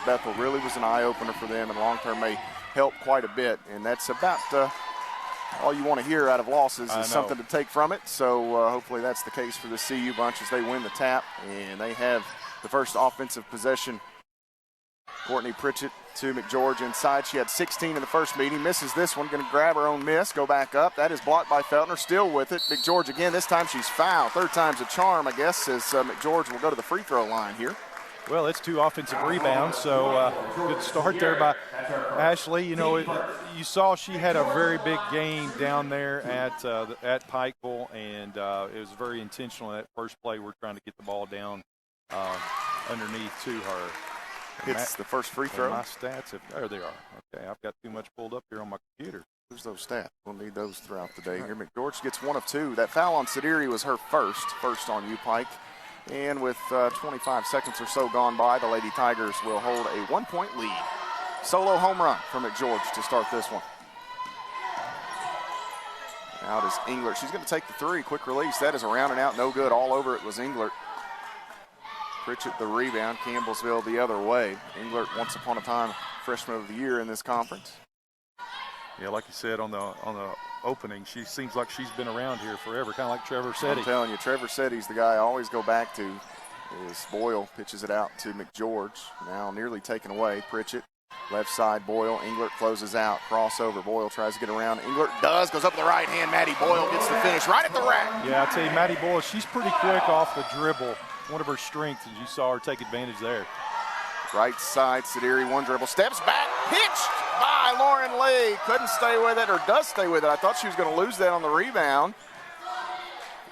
Bethel really was an eye-opener for them, and long-term may help quite a bit. And that's about all you want to hear out of losses is something to take from it. So hopefully that's the case for the CU bunch as they win the tap, and they have the first offensive possession. Courtney Pritchett to McGeorge inside. She had 16 in the first meeting. Misses this one. Going to grab her own miss. Go back up. That is blocked by Feltner. Still with it. McGeorge again. This time she's fouled. Third time's a charm, I guess, as McGeorge will go to the free throw line here. Well, it's 2 offensive rebounds, so good start there by Ashley. You know, you saw she had a very big game down there at Pikeville, and it was very intentional in that first play. We're trying to get the ball down underneath to her. Hits the first free throw. My stats, there they are. Okay, I've got too much pulled up here on my computer. There's those stats. We'll need those throughout the day here. McGeorge gets 1 of 2. That foul on Sidiri was her first on UPIKE. And with 25 seconds or so gone by, the Lady Tigers will hold a 1-point lead. Solo home run from McGeorge to start this one. Out is Englert. She's going to take the 3. Quick release. That is around and out. No good. All over it was Englert. Pritchett the rebound. Campbellsville the other way. Englert, once upon a time, freshman of the year in this conference. Yeah, like you said on the opening, she seems like she's been around here forever, kind of like Trevor Setti. I'm telling you, Trevor Setti's the guy I always go back to. As Boyle pitches it out to McGeorge. Now nearly taken away. Pritchett, left side, Boyle. Englert closes out. Crossover. Boyle tries to get around. Englert does. Goes up to the right hand. Maddie Boyle gets the finish right at the rack. Yeah, I tell you, Maddie Boyle, she's pretty quick off the dribble. One of her strengths, and you saw her take advantage there. Right side, Sidiri, one dribble, steps back, pitched by Lauren Lee. Couldn't stay with it, or does stay with it. I thought she was going to lose that on the rebound.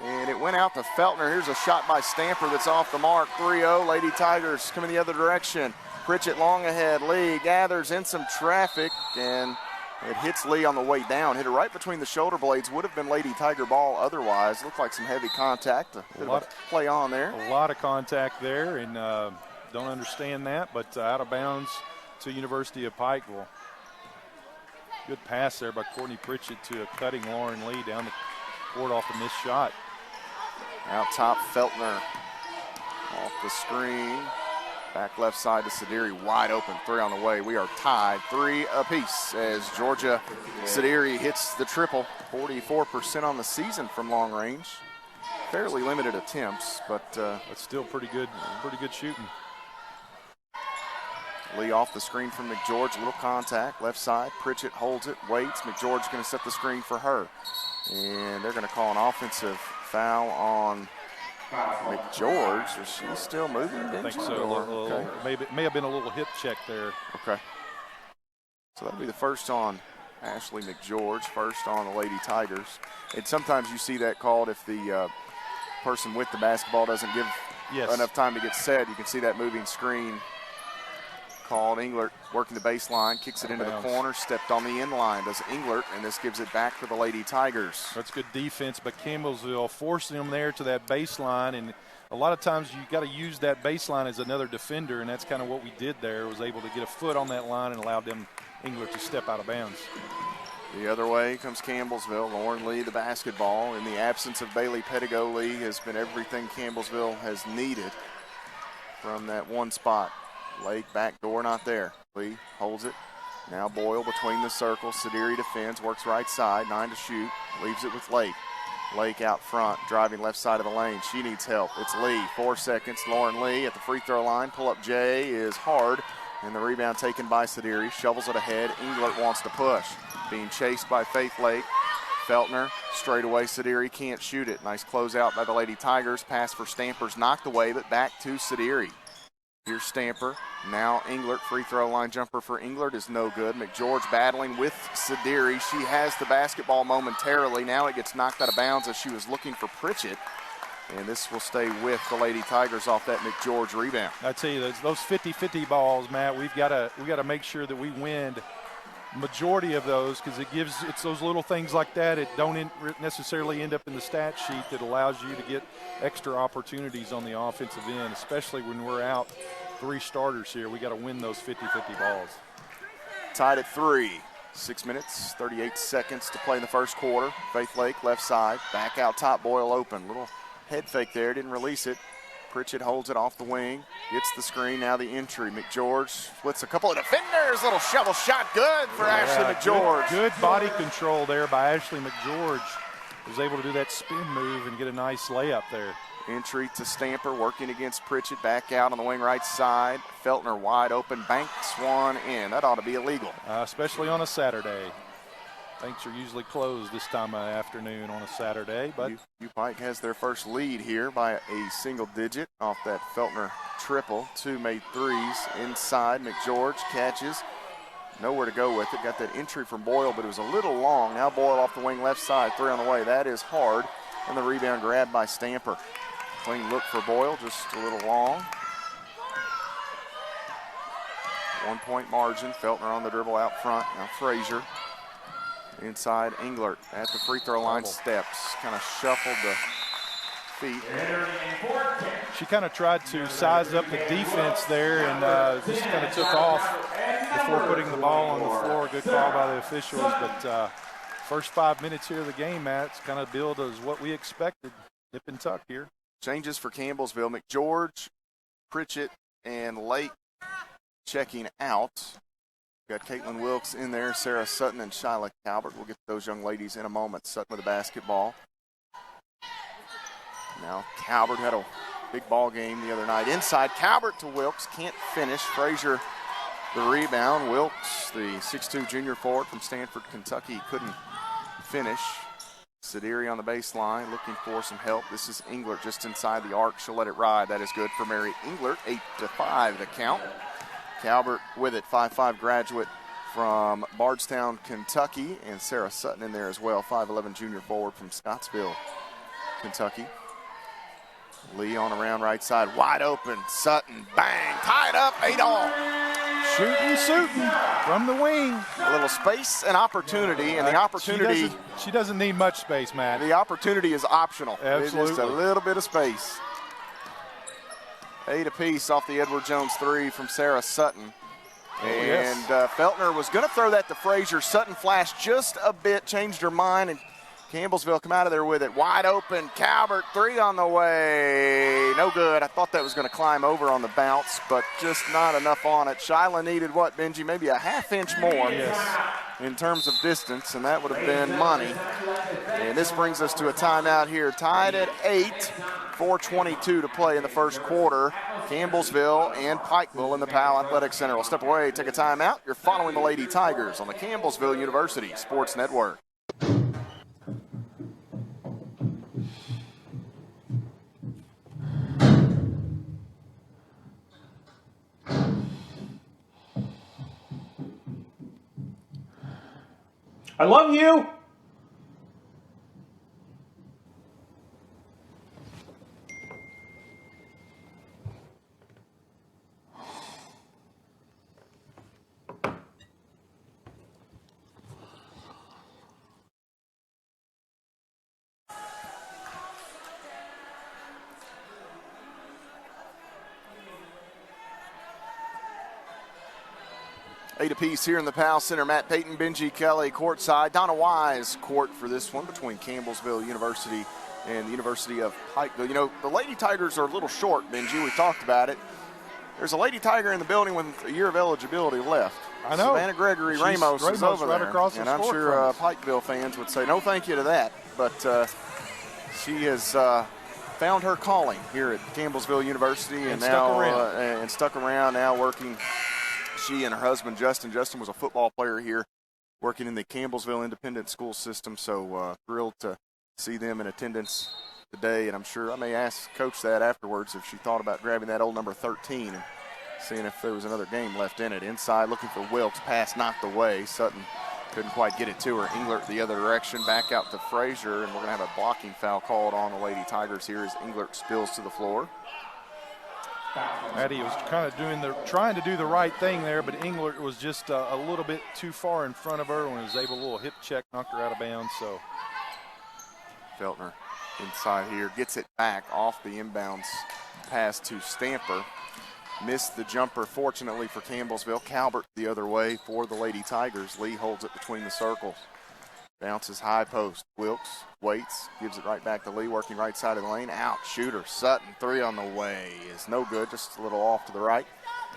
And it went out to Feltner. Here's a shot by Stamper that's off the mark. 3-0, Lady Tigers coming the other direction. Pritchett long ahead. Lee gathers in some traffic, and it hits Lee on the way down. Hit her right between the shoulder blades. Would have been Lady Tiger ball otherwise. Looked like some heavy contact. A bit of a play on there. A lot of contact there, and don't understand that, but out of bounds to University of Pikeville. Good pass there by Courtney Pritchett to a cutting Lauren Lee down the court off a missed shot. Out top, Feltner off the screen. Back left side to Sidiri, wide open, 3 on the way. We are tied 3 apiece as Georgia Sidiri hits the triple. 44% on the season from long range. Fairly limited attempts, but still pretty good shooting. Lee off the screen from McGeorge, little contact, left side. Pritchett holds it, waits. McGeorge going to set the screen for her. And they're going to call an offensive foul on McGeorge. Is she still moving? I think so. Okay. Maybe may have been a little hip check there. Okay. So that'll be the first on Ashley McGeorge, first on the Lady Tigers. And sometimes you see that called if the person with the basketball doesn't give enough time to get set. You can see that moving screen called. Englert working the baseline, kicks it into the corner, stepped on the end line. Does Englert, and this gives it back to the Lady Tigers. That's good defense by Campbellsville, forcing them there to that baseline, and a lot of times you got to use that baseline as another defender, and that's kind of what we did there. Was able to get a foot on that line and allowed them Englert to step out of bounds. The other way comes Campbellsville. Lauren Lee, the basketball. In the absence of Bailey Pettigo, Lee has been everything Campbellsville has needed from that one spot. Lake back door not there. Lee holds it. Now Boyle between the circles. Sidiri defends, works right side, 9 to shoot. Leaves it with Lake. Lake out front, driving left side of the lane. She needs help. It's Lee, 4 seconds. Lauren Lee at the free throw line. Pull up J is hard, and the rebound taken by Sidiri. Shovels it ahead. Englert wants to push. Being chased by Faith Lake. Feltner, straight away. Sidiri can't shoot it. Nice closeout by the Lady Tigers. Pass for Stamper's knocked away, but back to Sidiri. Here's Stamper. Now Englert, free throw line jumper for Englert is no good. McGeorge battling with Sidiri. She has the basketball momentarily. Now it gets knocked out of bounds as she was looking for Pritchett. And this will stay with the Lady Tigers off that McGeorge rebound. I tell you, those 50-50 balls, Matt, we got to make sure that we win majority of those, because it's those little things like that. It don't necessarily end up in the stat sheet that allows you to get extra opportunities on the offensive end, especially when we're out 3 starters here. We got to win those 50-50 balls. Tied at 3. 6 minutes, 38 seconds to play in the first quarter. Faith Lake left side, back out top. Boyle open. Little head fake there, didn't release it. Pritchett holds it off the wing, gets the screen, now the entry. McGeorge splits a couple of defenders, little shovel shot, good for Ashley McGeorge. Good body control there by Ashley McGeorge. Was able to do that spin move and get a nice layup there. Entry to Stamper, working against Pritchett, back out on the wing right side. Feltner wide open, banks one in. That ought to be illegal. Especially on a Saturday. Banks are usually closed this time of afternoon on a Saturday, but UPIKE has their first lead here by a single digit off that Feltner triple. 2 made threes inside. McGeorge catches. Nowhere to go with it. Got that entry from Boyle, but it was a little long. Now Boyle off the wing left side, 3 on the way. That is hard. And the rebound grabbed by Stamper. Clean look for Boyle, just a little long. 1 point margin. Feltner on the dribble out front. Now Frazier. Inside Englert at the free throw line steps. Kind of shuffled the feet. She kind of tried to size up the defense there and just kind of took off before putting the ball on the floor. Good call by the officials, but first 5 minutes here of the game, Matt, it's kind of billed as what we expected. Nip and tuck here. Changes for Campbellsville. McGeorge, Pritchett, and Lake checking out. Got Caitlin Wilkes in there, Sarah Sutton, and Shyla Calvert. We'll get to those young ladies in a moment. Sutton with the basketball. Now Calvert had a big ball game the other night. Inside, Calvert to Wilkes. Can't finish. Frazier the rebound. Wilkes, the 6'2 junior forward from Stanford, Kentucky, couldn't finish. Sidiri on the baseline looking for some help. This is Englert just inside the arc. She'll let it ride. That is good for Mary Englert. 8-5 the count. Calvert with it, 5'5 graduate from Bardstown, Kentucky, and Sarah Sutton in there as well, 5'11 junior forward from Scottsville, Kentucky. Lee on around right side, wide open. Sutton, bang, tied up, 8-all. Shooting from the wing. A little space and opportunity, and the opportunity. She doesn't need much space, Matt. The opportunity is optional. Absolutely. It's just a little bit of space. 8 apiece off the Edward Jones 3 from Sarah Sutton. And Feltner was going to throw that to Frazier. Sutton flashed just a bit, changed her mind, and Campbellsville come out of there with it. Wide open, Calvert, 3 on the way. No good. I thought that was going to climb over on the bounce, but just not enough on it. Shyla needed what, Benji? Maybe a half-inch more in terms of distance, and that would have been money. And this brings us to a timeout here. Tied at 8, 4:22 to play in the first quarter. Campbellsville and Pikeville in the Powell Athletic Center. We'll step away, take a timeout. You're following the Lady Tigers on the Campbellsville University Sports Network. I love you. Eight apiece here in the Powell Center. Matt Payton, Benji Kelly courtside. Donna Wise court for this one between Campbellsville University and the University of Pikeville. You know, the Lady Tigers are a little short, Benji. We talked about it. There's a Lady Tiger in the building with a year of eligibility left. I know. Savannah Gregory Ramos is over right there. Across and the I'm sure Pikeville fans would say no thank you to that. But she has found her calling here at Campbellsville University and now stuck around now working. She and her husband, Justin. Justin was a football player here working in the Campbellsville Independent School System, so thrilled to see them in attendance today. And I'm sure I may ask Coach that afterwards if she thought about grabbing that old number 13 and seeing if there was another game left in it. Inside looking for Wilkes, pass knocked away. Sutton couldn't quite get it to her. Englert the other direction, back out to Frazier, and we're going to have a blocking foul called on the Lady Tigers here as Englert spills to the floor. Maddie was kind of trying to do the right thing there, but Englert was just a little bit too far in front of her and was able, a little hip check, knocked her out of bounds. So Feltner inside here, gets it back off the inbounds pass to Stamper. Missed the jumper, fortunately for Campbellsville. Calvert the other way for the Lady Tigers. Lee holds it between the circles. Bounces high post. Wilkes waits, gives it right back to Lee, working right side of the lane. Out, shooter, Sutton, 3 on the way. Is no good, just a little off to the right.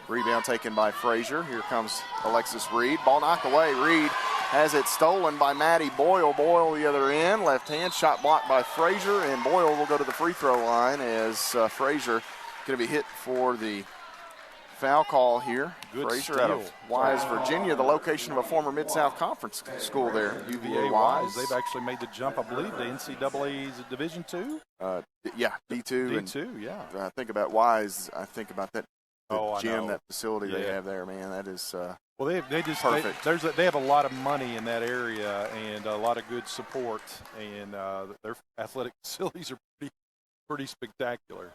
Rebound taken by Frazier. Here comes Alexis Reed. Ball knocked away. Reed has it stolen by Maddie Boyle. Boyle the other end. Left hand shot blocked by Frazier, and Boyle will go to the free throw line as Frazier going to be hit for the foul call here. Good Frazier steal. out of Wise, Virginia, the location of a former Mid-South Conference school there, UVA Wise. They've actually made the jump, I believe, to NCAA's Division II? Yeah, D2. D2, yeah. I think about Wise, I think about that gym, that facility they Yeah. have there, man. That is well, they just perfect. They have a lot of money in that area and a lot of good support, and their athletic facilities are pretty spectacular.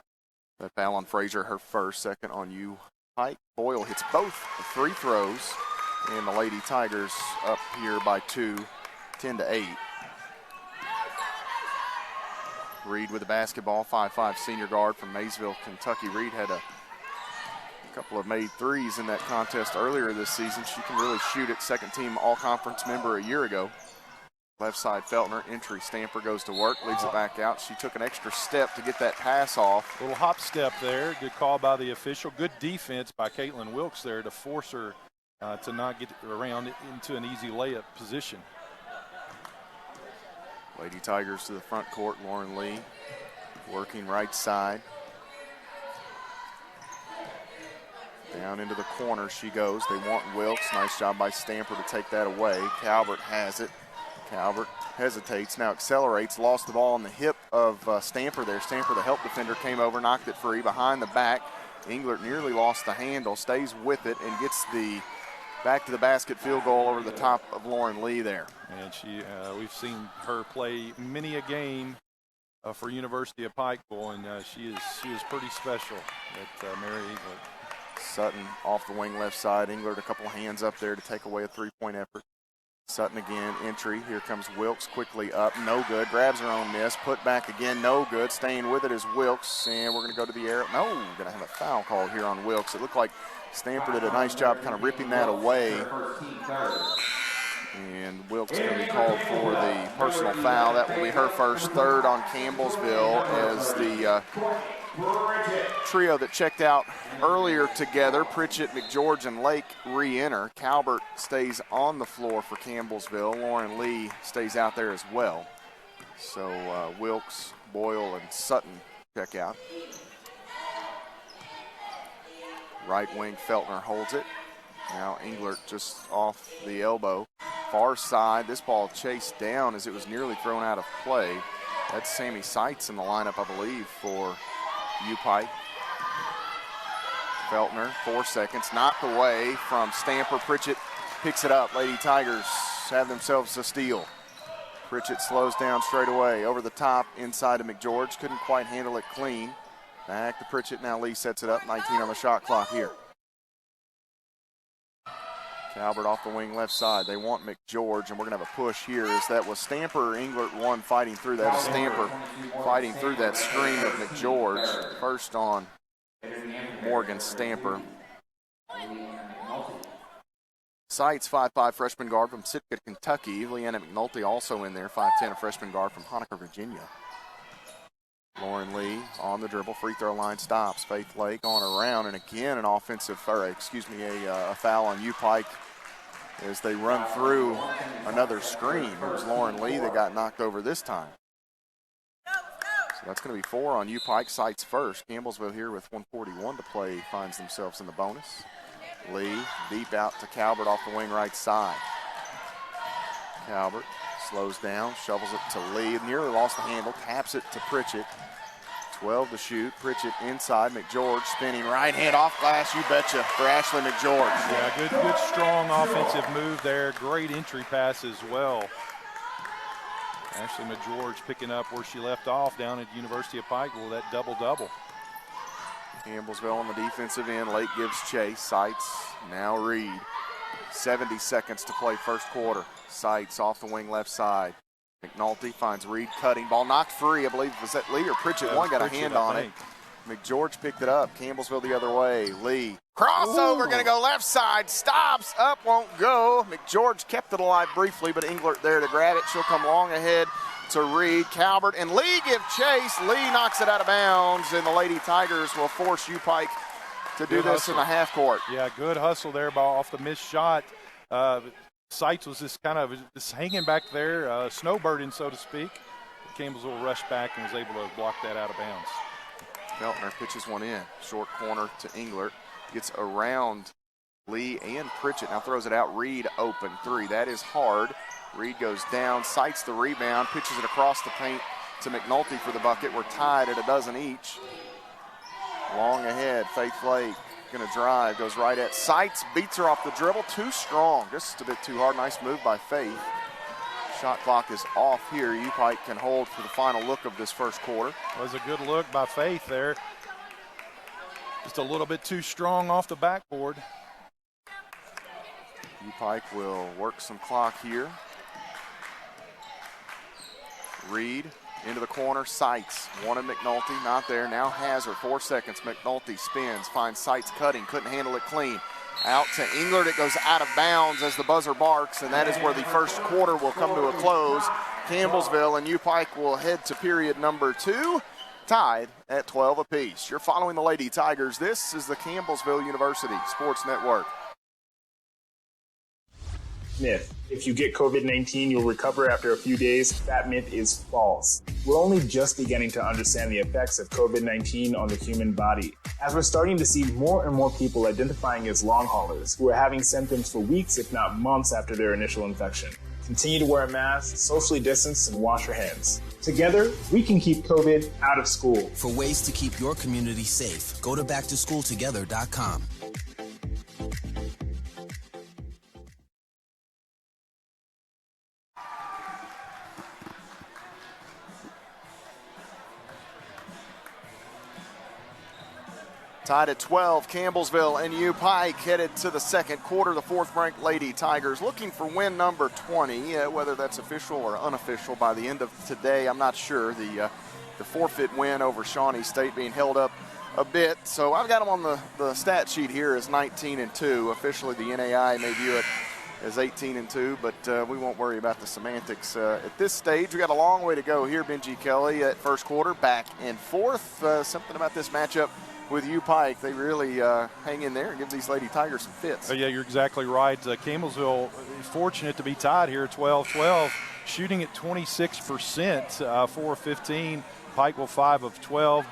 That foul on Frazier, her first, second on UPIKE. Boyle hits both the free throws, and the Lady Tigers up here by 2, 10-8. Reed with the basketball, 5'5" senior guard from Maysville, Kentucky. Reed had a couple of made threes in that contest earlier this season. She can really shoot it. Second team all-conference member a year ago. Left side Feltner, entry. Stamper goes to work, leaves it back out. She took an extra step to get that pass off. Little hop step there. Good call by the official. Good defense by Caitlin Wilkes there to force her to not get around into an easy layup position. Lady Tigers to the front court. Lauren Lee working right side. Down into the corner she goes. They want Wilkes. Nice job by Stamper to take that away. Calvert has it. Calvert hesitates, now accelerates, lost the ball on the hip of Stamper there. Stamper, the help defender, came over, knocked it free behind the back. Englert nearly lost the handle, stays with it, and gets the back to the basket field goal over the top of Lauren Lee there. And we've seen her play many a game for University of Pikeville, and she is pretty special at Mary Englert. Sutton off the wing left side. Englert a couple hands up there to take away a three-point effort. Sutton again, entry. Here comes Wilkes quickly up. No good. Grabs her own miss. Put back again. No good. Staying with it is Wilkes. And we're going to go to the air. No, going to have a foul called here on Wilkes. It looked like Stamper did a nice job kind of ripping that away. And Wilkes going to be called for the personal foul. That will be her first, third on Campbellsville as the trio that checked out earlier together, Pritchett, McGeorge, and Lake, re-enter. Calvert stays on the floor for Campbellsville. Lauren Lee stays out there as well. So Wilkes, Boyle, and Sutton check out. Right wing Feltner holds it. Now Englert just off the elbow. Far side, this ball chased down as it was nearly thrown out of play. That's Sammy Seitz in the lineup, I believe, for UPIKE. Feltner, 4 seconds, knocked away from Stamper. Pritchett picks it up. Lady Tigers have themselves a steal. Pritchett slows down straight away. Over the top, inside to McGeorge. Couldn't quite handle it clean. Back to Pritchett. Now Lee sets it up. 19 on the shot clock here. Calvert off the wing left side. They want McGeorge, and we're going to have a push here. As that was Stamper or Englert one fighting through that. Stamper fighting through that screen of McGeorge. First on Morgan Stamper. Seitz, 5'5", freshman guard from Sitka, Kentucky. Leanna McNulty also in there, 5'10", a freshman guard from Honaker, Virginia. Lauren Lee on the dribble, free throw line stops. Faith Lake on around, and again an a foul on UPIKE as they run through another screen. It was Lauren Lee that got knocked over this time. So that's going to be 4 on UPIKE. Seitz first. Campbellsville here with 1:41 to play finds themselves in the bonus. Lee deep out to Calvert off the wing right side. Calvert slows down, shovels it to Lee, nearly lost the handle, taps it to Pritchett. 12 to shoot. Pritchett inside. McGeorge spinning right hand off glass. You betcha for Ashley McGeorge. Yeah, good strong offensive move there. Great entry pass as well. Ashley McGeorge picking up where she left off down at University of Pikeville, that double-double. Campbellsville on the defensive end. Lake gives chase. Seitz, now Reed. 70 seconds to play first quarter. Seitz off the wing left side. McNulty finds Reed cutting. Ball knocked free. I believe, was that Lee or Pritchett? One got a hand on it. McGeorge picked it up. Campbellsville the other way. Lee Crossover, going to go left side. Stops, up, won't go. McGeorge kept it alive briefly, but Englert there to grab it. She'll come long ahead to Reed. Calvert and Lee give chase. Lee knocks it out of bounds, and the Lady Tigers will force UPIKE to do this in the half court. Yeah, good hustle there off the missed shot. Seitz was just kind of just hanging back there, snowbirding, so to speak. Campbellsville rushed back and was able to block that out of bounds. Feltner pitches one in. Short corner to Englert. Gets around Lee and Pritchett. Now throws it out. Reed open three. That is hard. Reed goes down, sights the rebound, pitches it across the paint to McNulty for the bucket. We're tied at a dozen each. Long ahead, Faith Lake going to drive, goes right at Seitz, beats her off the dribble. Too strong, just a bit too hard. Nice move by Faith. Shot clock is off here. UPIKE can hold for the final look of this first quarter. That was a good look by Faith there. Just a little bit too strong off the backboard. UPIKE will work some clock here. Reed into the corner, Seitz. Wanted McNulty, not there. Now has her, 4 seconds. McNulty spins, finds Seitz cutting, couldn't handle it clean. Out to Englert, it goes out of bounds as the buzzer barks, and that is where the first quarter will come to a close. Campbellsville and UPIKE will head to period number 2. Tied at 12 apiece. You're following the Lady Tigers. This is the Campbellsville University Sports Network. Myth. If you get COVID-19, you'll recover after a few days. That myth is false. We're only just beginning to understand the effects of COVID-19 on the human body, as we're starting to see more and more people identifying as long haulers who are having symptoms for weeks, if not months after their initial infection. Continue to wear a mask, socially distance, and wash your hands. Together, we can keep COVID out of school. For ways to keep your community safe, go to backtoschooltogether.com. Tied at 12, Campbellsville and UPIKE headed to the second quarter. The fourth-ranked Lady Tigers looking for win number 20. Whether that's official or unofficial by the end of today, I'm not sure. The forfeit win over Shawnee State being held up a bit. So I've got them on the stat sheet here as 19-2. Officially, the NAI may view it as 18-2, but we won't worry about the semantics at this stage. We got a long way to go here. Benji Kelly at first quarter, back and forth. Something about this matchup with UPIKE, they really hang in there and give these Lady Tigers some fits. Yeah, you're exactly right. Campbellsville is fortunate to be tied here, 12-12, shooting at 26%, 4 of 15. Pikeville 5 of 12,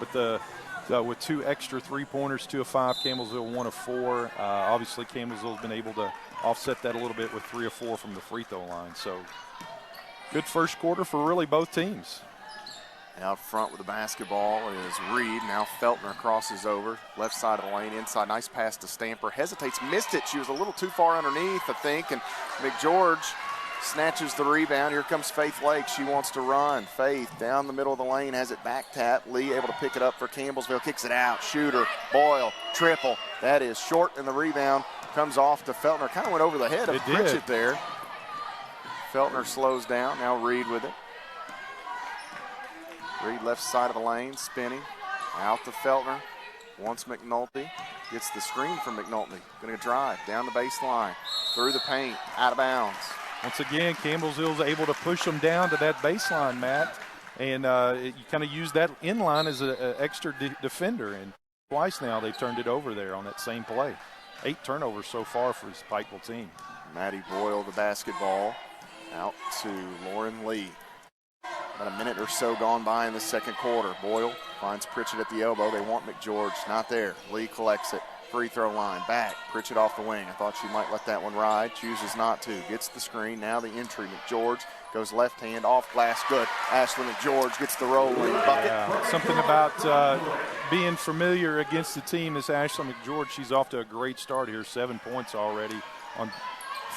but with 2 extra three-pointers, 2 of 5. Campbellsville 1 of 4. Obviously, Campbellsville's been able to offset that a little bit with 3 of 4 from the free throw line. So good first quarter for really both teams. Out front with the basketball is Reed. Now Feltner crosses over. Left side of the lane, inside. Nice pass to Stamper. Hesitates, missed it. She was a little too far underneath, I think. And McGeorge snatches the rebound. Here comes Faith Lake. She wants to run. Faith down the middle of the lane, has it back tap. Lee able to pick it up for Campbellsville. Kicks it out. Shooter. Boyle. Triple. That is short, and the rebound comes off to Feltner. Kind of went over the head of Pritchett there. Feltner slows down. Now Reed with it. Reed left side of the lane, spinning. Out to Feltner. Wants McNulty. Gets the screen from McNulty. Going to drive down the baseline. Through the paint. Out of bounds. Once again, Campbellsville's able to push them down to that baseline, Matt. And you kind of use that inline as an extra defender. And twice now they've turned it over there on that same play. 8 turnovers so far for his Pikeville team. Maddie Boyle, the basketball. Out to Lauren Lee. About a minute or so gone by in the second quarter. Boyle finds Pritchett at the elbow. They want McGeorge. Not there. Lee collects it. Free throw line. Back. Pritchett off the wing. I thought she might let that one ride. Chooses not to. Gets the screen. Now the entry. McGeorge goes left hand off glass. Good. Ashley McGeorge gets the rolling bucket. Yeah. Something about being familiar against the team is Ashley McGeorge. She's off to a great start here. 7 points already on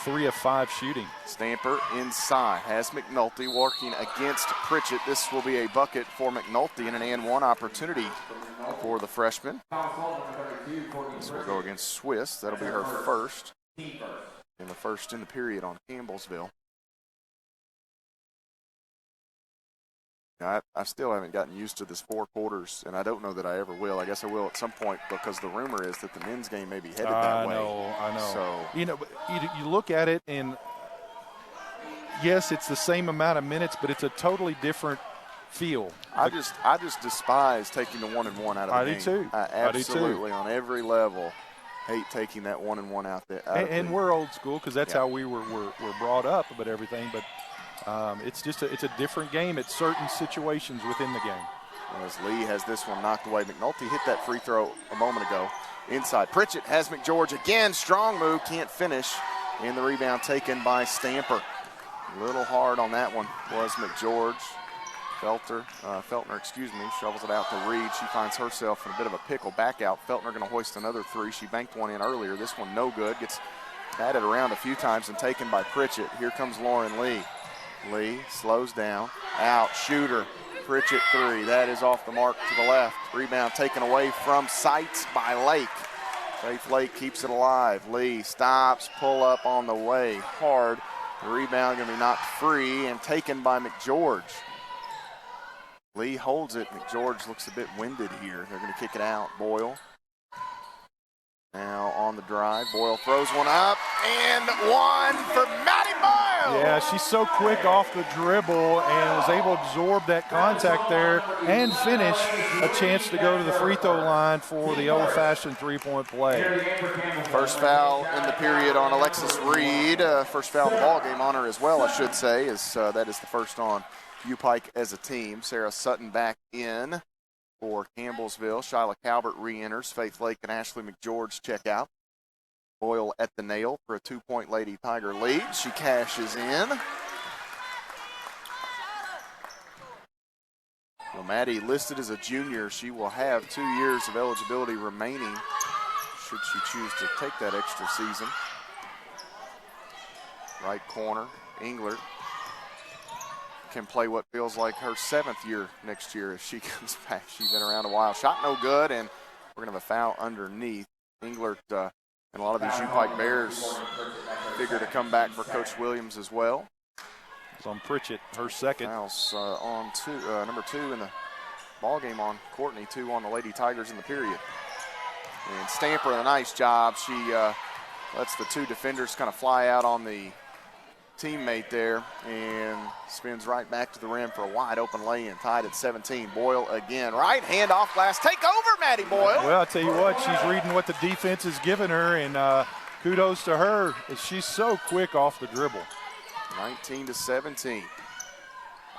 3 of 5 shooting. Stamper inside, has McNulty working against Pritchett. This will be a bucket for McNulty and an and one opportunity for the freshman. This will go against Swiss. That'll be her first. In the first in the period on Campbellsville. I still haven't gotten used to this 4 quarters, and I don't know that I ever will. I guess I will at some point because the rumor is that the men's game may be headed that way. I know. So, you look at it, and yes, it's the same amount of minutes, but it's a totally different feel. I just despise taking the 1-and-1 out of the game. I do too. I absolutely, on every level, hate taking that 1-and-1 out there. And we're old school because that's how we were brought up about everything, but it's a different game at certain situations within the game. As Lee has this one knocked away. McNulty hit that free throw a moment ago. Inside, Pritchett has McGeorge again. Strong move, can't finish. And the rebound taken by Stamper. A little hard on that one was McGeorge. Feltner, shovels it out to Reed. She finds herself in a bit of a pickle. Back out. Feltner going to hoist another 3. She banked one in earlier. This one no good. Gets batted around a few times and taken by Pritchett. Here comes Lauren Lee. Lee slows down. Out. Shooter. Pritchett 3. That is off the mark to the left. Rebound taken away from Seitz by Lake. Faith Lake keeps it alive. Lee stops. Pull up on the way. Hard. The rebound going to be knocked free and taken by McGeorge. Lee holds it. McGeorge looks a bit winded here. They're going to kick it out. Boyle. Now on the drive. Boyle throws one up. And one for Maddie Boyle. Yeah, she's so quick off the dribble and was able to absorb that contact there and finish a chance to go to the free throw line for the old-fashioned three-point play. First foul in the period on Alexis Reed. First foul in the ball game on her as well, I should say, as that is the first on UPIKE as a team. Sarah Sutton back in for Campbellsville. Shyla Calvert re-enters. Faith Lake and Ashley McGeorge check out. Boyle at the nail for a 2-point Lady Tiger lead. She cashes in. Well, Maddie listed as a junior. She will have 2 years of eligibility remaining should she choose to take that extra season. Right corner, Englert can play what feels like her 7th year next year if she comes back. She's been around a while. Shot no good, and we're going to have a foul underneath. Englert and a lot of these UPIKE Bears figure to come back for Coach Williams as well. It's on Pritchett, her second. Fouls on number 2 in the ball game on Courtney, 2 on the Lady Tigers in the period. And Stamper, a nice job. She lets the 2 defenders kind of fly out on the teammate there and spins right back to the rim for a wide open lay-in, tied at 17. Boyle again, right hand off glass. Take over, Maddie Boyle. Well, I tell you what, she's reading what the defense is giving her, and kudos to her. She's so quick off the dribble. 19-17.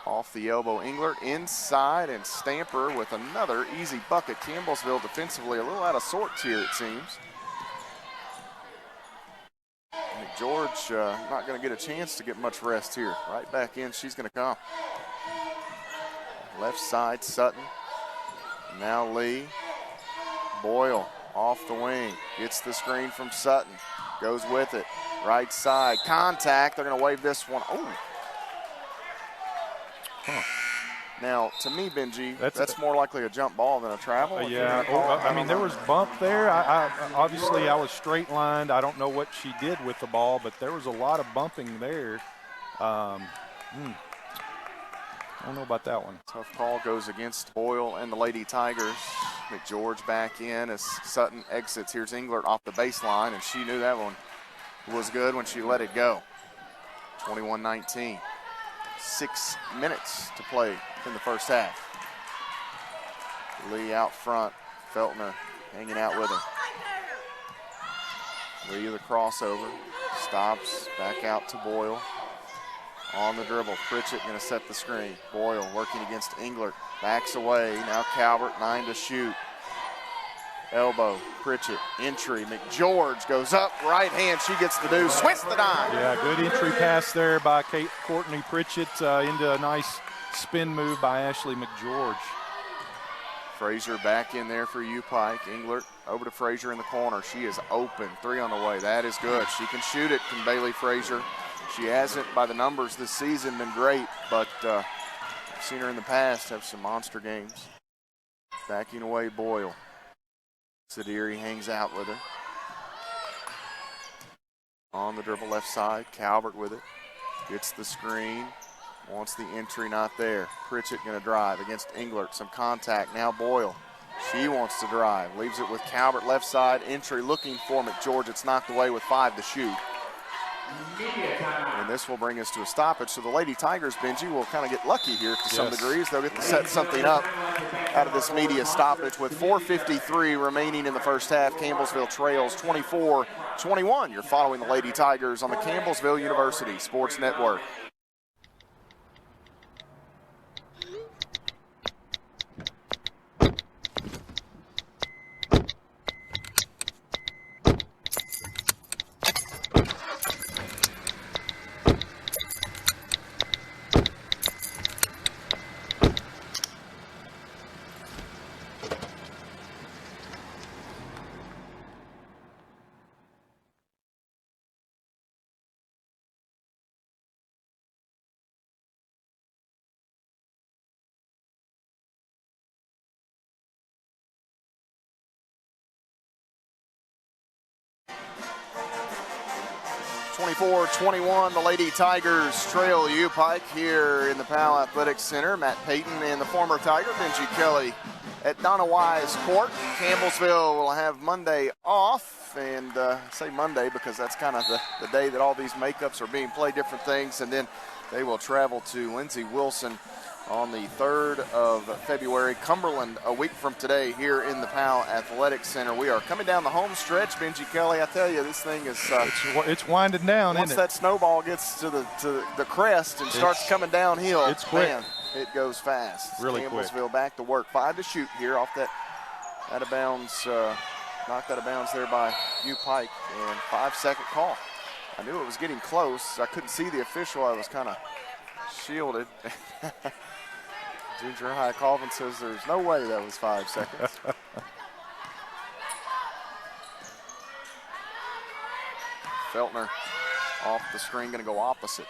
Off the elbow, Englert inside, and Stamper with another easy bucket. Campbellsville defensively a little out of sorts here, it seems. McGeorge not going to get a chance to get much rest here. Right back in, she's going to come. Left side, Sutton. Now Lee. Boyle off the wing. Gets the screen from Sutton. Goes with it. Right side, contact. They're going to wave this one. Oh. Huh. Now, to me, Benji, that's more likely a jump ball than a travel. I mean, there was bump there. Obviously, I was straight lined. I don't know what she did with the ball, but there was a lot of bumping there. I don't know about that one. Tough call goes against Boyle and the Lady Tigers. McGeorge back in as Sutton exits. Here's Englert off the baseline, and she knew that one was good when she let it go. 21-19. 6 minutes to play in the first half. Lee out front. Feltner hanging out with her. Lee the crossover. Stops. Back out to Boyle. On the dribble. Pritchett going to set the screen. Boyle working against Englert. Backs away. Now Calvert, 9 to shoot. Elbow, Pritchett, entry. McGeorge goes up, right hand. She gets the deuce, swings the dime. Yeah, good entry pass there by Courtney Pritchett into a nice spin move by Ashley McGeorge. Frazier back in there for UPIKE. Englert over to Frazier in the corner. She is open. 3 on the way. That is good. She can shoot it, can Bailey Frazier. She hasn't, by the numbers this season, been great, but I've seen her in the past have some monster games. Backing away Boyle. Sadiri hangs out with her. On the dribble left side, Calvert with it. Gets the screen. Wants the entry, not there. Pritchett going to drive against Englert. Some contact. Now Boyle. She wants to drive. Leaves it with Calvert left side. Entry looking for McGeorge. It's knocked away with 5 to shoot. And this will bring us to a stoppage. So the Lady Tigers, Benji, will kind of get lucky here to some degrees. They'll get to set something up out of this media stoppage with 4:53 remaining in the first half. Campbellsville trails 24-21. You're following the Lady Tigers on the Campbellsville University Sports Network. The Lady Tigers trail UPIKE here in the Powell Athletic Center. Matt Payton and the former Tiger, Benji Kelly, at Donna Wise Court. Campbellsville will have Monday off, and say Monday because that's kind of the day that all these makeups are being played, different things, and then they will travel to Lindsey Wilson on the 3rd of February. Cumberland a week from today here in the Powell Athletic Center. We are coming down the home stretch. Benji Kelly, I tell you, this thing is it's winding down. Once that snowball gets to the crest and starts coming downhill, it's quick. Man, it goes fast. Really Campbellsville quick. back to work. 5 to shoot here off that out of bounds, knocked out of bounds there by UPIKE, and 5-second call. I knew it was getting close. I couldn't see the official. I was kind of shielded. Ginger High Colvin says there's no way that was 5 seconds. Feltner off the screen, going to go opposite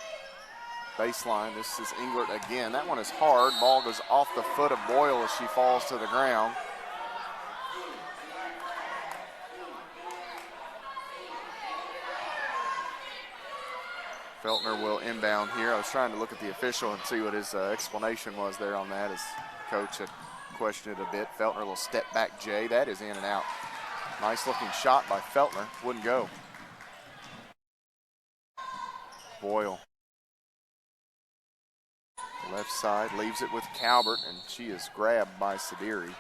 baseline. This is Englert again. That one is hard. Ball goes off the foot of Boyle as she falls to the ground. Feltner will inbound here. I was trying to look at the official and see what his explanation was there on that, as coach had questioned it a bit. Feltner will step back Jay. That is in and out. Nice looking shot by Feltner. Wouldn't go. Boyle. Left side, leaves it with Calvert, and she is grabbed by Sidiri.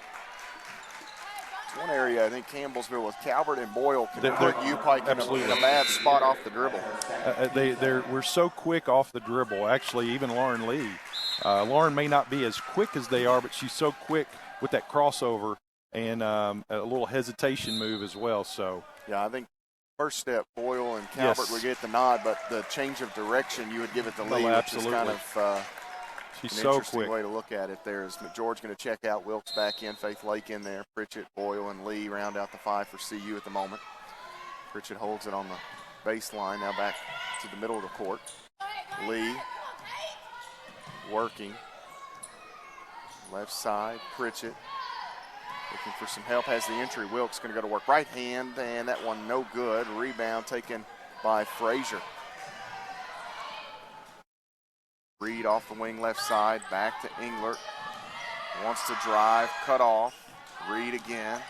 One area I think Campbellsville with Calvert and Boyle can put UPIKE in a bad spot off the dribble. We're so quick off the dribble. Actually, even Lauren Lee. Lauren may not be as quick as they are, but she's so quick with that crossover and a little hesitation move as well. So yeah, I think first step Boyle and Calvert would get the nod, but the change of direction you would give it to Lee, which is kind of she's an so interesting quick. way to look at it. There's McGeorge going to check out. Wilkes back in. Faith Lake in there. Pritchett, Boyle, and Lee round out the 5 for CU at the moment. Pritchett holds it on the baseline. Now back to the middle of the court. Lee working. Left side, Pritchett looking for some help. Has the entry. Wilkes going to go to work. Right hand, and that one no good. Rebound taken by Frazier. Reed off the wing left side, back to Englert. Wants to drive, cut off. Reed again,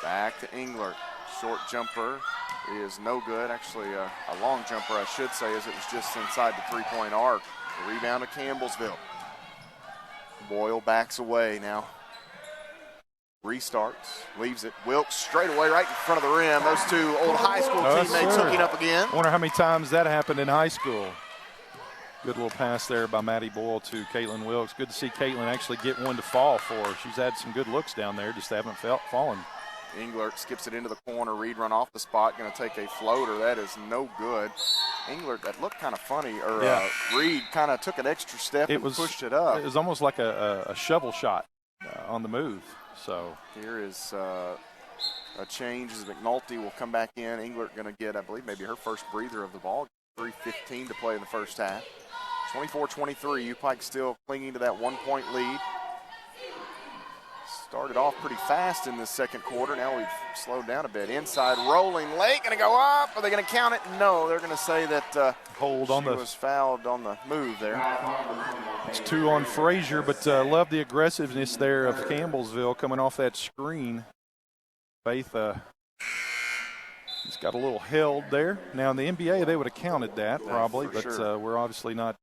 back to Englert. Short jumper is no good. Actually, a long jumper, I should say, as it was just inside the three-point arc. The rebound to Campbellsville. Boyle backs away now. Restarts, leaves it. Wilkes straight away right in front of the rim. Those two old high school teammates hooking up again. I wonder how many times that happened in high school. Good little pass there by Maddie Boyle to Caitlin Wilkes. Good to see Caitlin actually get one to fall for her. She's had some good looks down there, just haven't fallen. Englert skips it into the corner. Reed run off the spot, going to take a floater. That is no good. Englert, that looked kind of funny. Reed kind of took an extra step and pushed it up. It was almost like a shovel shot on the move. So here is a change as McNulty will come back in. Englert going to get, I believe, maybe her first breather of the ball. 3:15 to play in the first half. 24-23, UPIKE still clinging to that 1-point lead. Started off pretty fast in the second quarter. Now we've slowed down a bit. Inside, rolling late, going to go up. Are they going to count it? No, they're going to say that Hold on, she was fouled on the move there. It's 2 on Frazier, but love the aggressiveness there of Campbellsville coming off that screen. Faith he's got a little held there. Now in the NBA, they would have counted that probably, but sure. we're obviously not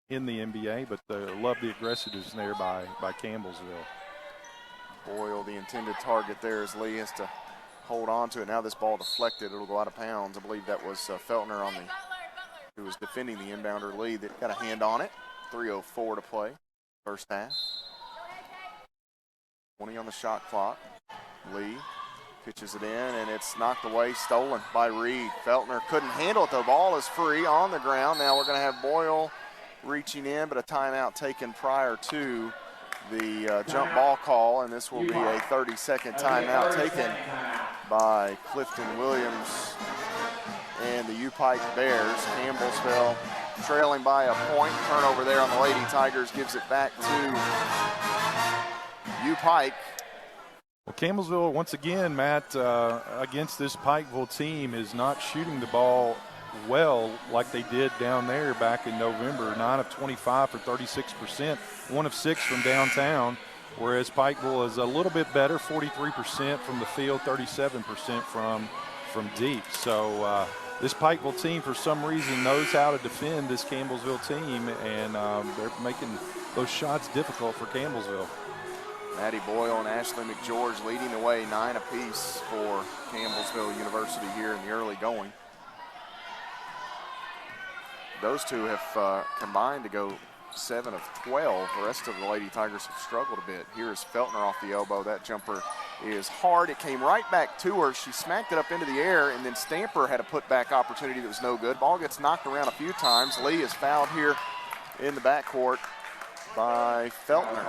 in the NBA, but love the aggressiveness there by Campbellsville. Boyle, the intended target there, as Lee has to hold on to it. Now this ball deflected. It'll go out of bounds. I believe that was Feltner who was defending the inbounder Lee that got a hand on it. 3:04 to play, first half. 20 on the shot clock. Lee pitches it in, and it's knocked away, stolen by Reed. Feltner couldn't handle it. The ball is free on the ground. Now we're going to have Boyle reaching in, but a timeout taken prior to the jump ball call, and this will be a 30-second timeout taken by Clifton Williams and the UPIKE Bears. Campbellsville trailing by a point. Turnover there on the Lady Tigers gives it back to UPIKE. Well, Campbellsville, once again, Matt, against this Pikeville team, is not shooting the ball well like they did down there back in November. 9 of 25 for 36%, 1 of 6 from downtown, whereas Pikeville is a little bit better, 43% from the field, 37% from deep. So this Pikeville team, for some reason, knows how to defend this Campbellsville team, and they're making those shots difficult for Campbellsville. Maddie Boyle and Ashley McGeorge leading the way, 9 apiece for Campbellsville University here in the early going. Those two have combined to go 7 of 12. The rest of the Lady Tigers have struggled a bit. Here is Feltner off the elbow. That jumper is hard. It came right back to her. She smacked it up into the air, and then Stamper had a putback opportunity that was no good. Ball gets knocked around a few times. Lee is fouled here in the backcourt by Feltner.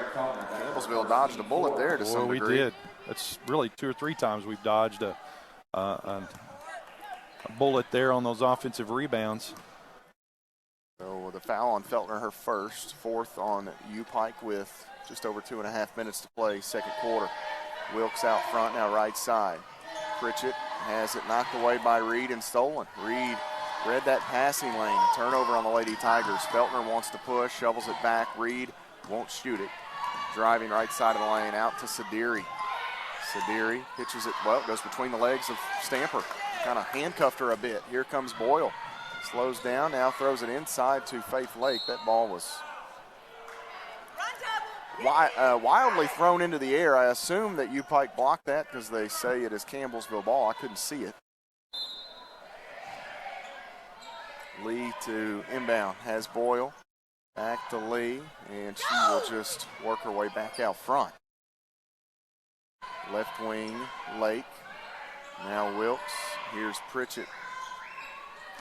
Campbellsville dodged a bullet there to some degree. We did. That's really 2 or 3 times we've dodged a bullet there on those offensive rebounds. So the foul on Feltner, her first, 4th on UPIKE with just over 2.5 minutes to play, second quarter. Wilkes out front now, right side. Pritchett has it knocked away by Reed and stolen. Reed read that passing lane. Turnover on the Lady Tigers. Feltner wants to push, shovels it back. Reed won't shoot it. Driving right side of the lane out to Sadiri. Sadiri pitches it, well, it goes between the legs of Stamper. Kind of handcuffed her a bit. Here comes Boyle. Slows down, now throws it inside to Faith Lake. That ball was wildly thrown into the air. I assume that UPIKE blocked that because they say it is Campbellsville ball. I couldn't see it. Lee to inbound, has Boyle. Back to Lee, and she will just work her way back out front. Left wing, Lake. Now Wilkes. Here's Pritchett.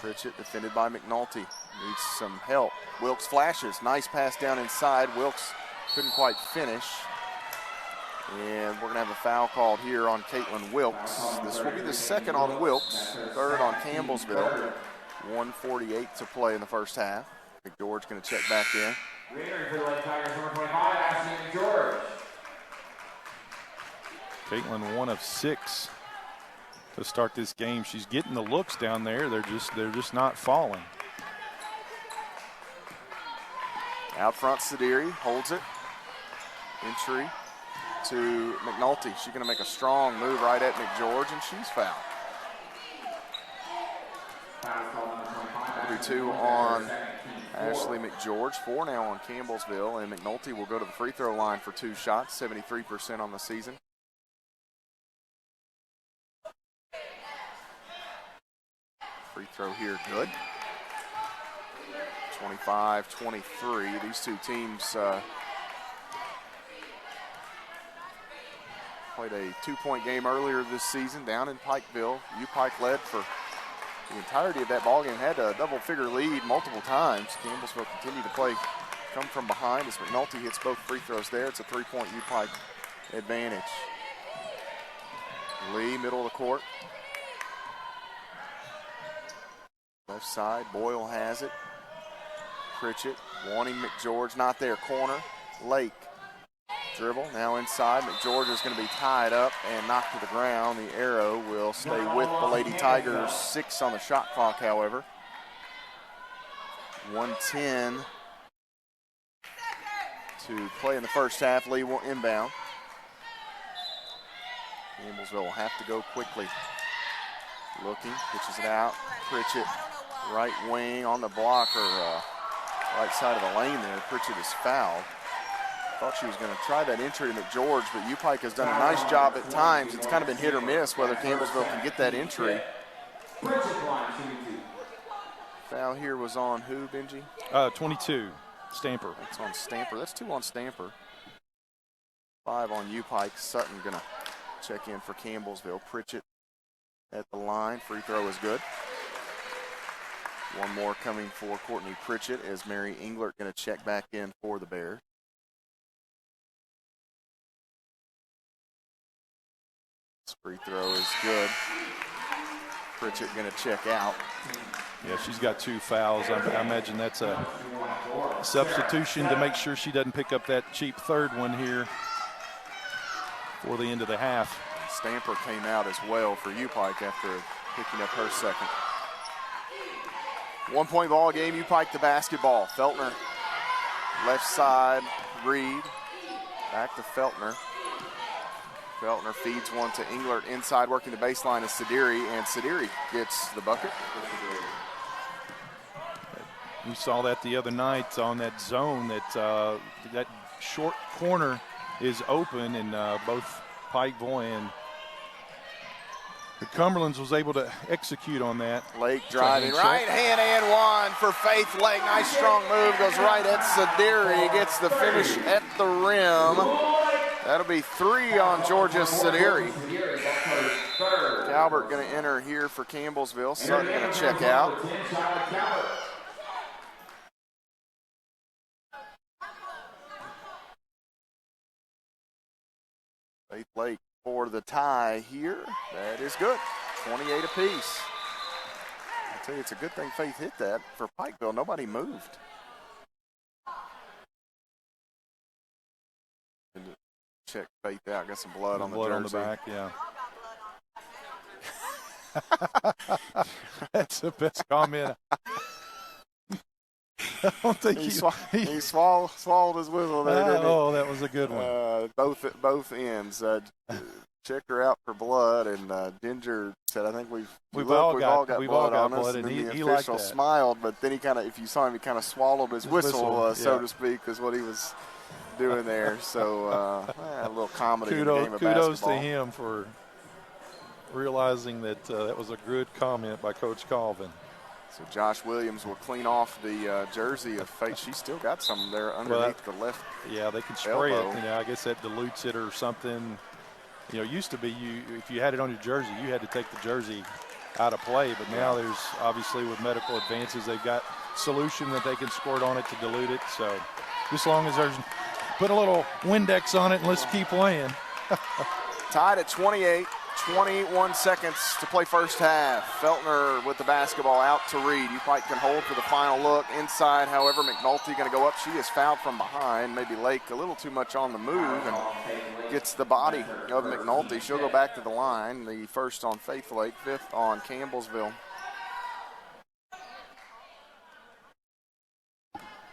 Pritchett defended by McNulty. Needs some help. Wilkes flashes. Nice pass down inside. Wilkes couldn't quite finish. And we're going to have a foul called here on Caitlin Wilkes. This will be the second on Wilkes, third on Campbellsville. 1:48 to play in the first half. McGeorge going to check back in. Caitlin 1 of 6 to start this game. She's getting the looks down there. They're just not falling. Out front, Sadiri holds it. Entry to McNulty. She's going to make a strong move right at McGeorge, and she's fouled. That'll be 2 on Ashley McGeorge, 4 now on Campbellsville, and McNulty will go to the free throw line for 2 shots, 73% on the season. Free throw here, good. 25-23. These two teams played a 2-point game earlier this season down in Pikeville. UPIKE led for the entirety of that ballgame, had a double-figure lead multiple times. Campbellsville continued to come from behind as McNulty hits both free throws there. It's a 3-point UPIKE advantage. Lee, middle of the court. Left side, Boyle has it. Pritchett wanting McGeorge, not there. Corner, Lake Dribble now inside. McGeorge is going to be tied up and knocked to the ground. The arrow will stay with the Lady Tigers. 6 on the shot clock, however. 1:10 to play in the first half. Lee will inbound. Campbellsville will have to go quickly. Looking, pitches it out. Pritchett, right wing on the blocker, right side of the lane there. Pritchett is fouled. Thought she was going to try that entry to McGeorge, but UPIKE has done a nice job at times. It's kind of been hit or miss whether Campbellsville can get that entry. Foul here was on who, Benji? 22, Stamper. That's on Stamper. That's 2 on Stamper. 5 on UPIKE. Sutton going to check in for Campbellsville. Pritchett at the line. Free throw is good. One more coming for Courtney Pritchett as Mary Englert going to check back in for the Bears. This free throw is good. Pritchett going to check out. Yeah, she's got 2 fouls. I imagine that's a substitution to make sure she doesn't pick up that cheap third one here for the end of the half. Stamper came out as well for UPIKE after picking up her second. 1-point ball game, UPIKE the basketball. Feltner, left side, Reed, back to Feltner. Feltner feeds one to Englert inside, working the baseline is Sidiri, and Sidiri gets the bucket. We saw that the other night on that zone that that short corner is open, and both Pikeville and the Cumberlands was able to execute on that. Lake driving, right hand and one for Faith Lake. Nice strong move, goes right at Sidiri, gets the finish at the rim. That'll be 3 on Georgia Sidiri. Calvert going to enter here for Campbellsville. Sutton going to check out. Faith Lake for the tie here. That is good. 28 apiece. I tell you, it's a good thing Faith hit that. For Pikeville, nobody moved. Check Faith out. Got some blood on the jersey. On the back, yeah. That's the best comment. I don't think he swallowed his whistle there, didn't he? Oh, that was a good one. Both ends. Checked her out for blood, and Ginger said, "I think we've all got blood on us." And the official smiled, but then he kind of, if you saw him, he kind of swallowed his whistle, so to speak, is what he was doing there. So a little comedy in the game of basketball. Kudos to him for realizing that that was a good comment by Coach Colvin. So Josh Williams will clean off the jersey of Faith. She's still got some there underneath the left. Yeah, they can spray it. I guess that dilutes it or something. It used to be if you had it on your jersey, you had to take the jersey out of play. But now there's obviously with medical advances, they've got solution that they can squirt on it to dilute it. So just as long as there's put a little Windex on it and let's keep playing. Tied at 28. 21 seconds to play first half. Feltner with the basketball out to Reed. UPIKE can hold for the final look. Inside, however, McNulty going to go up. She is fouled from behind. Maybe Lake a little too much on the move and gets the body of McNulty. She'll go back to the line. The first on Faith Lake, 5th on Campbellsville.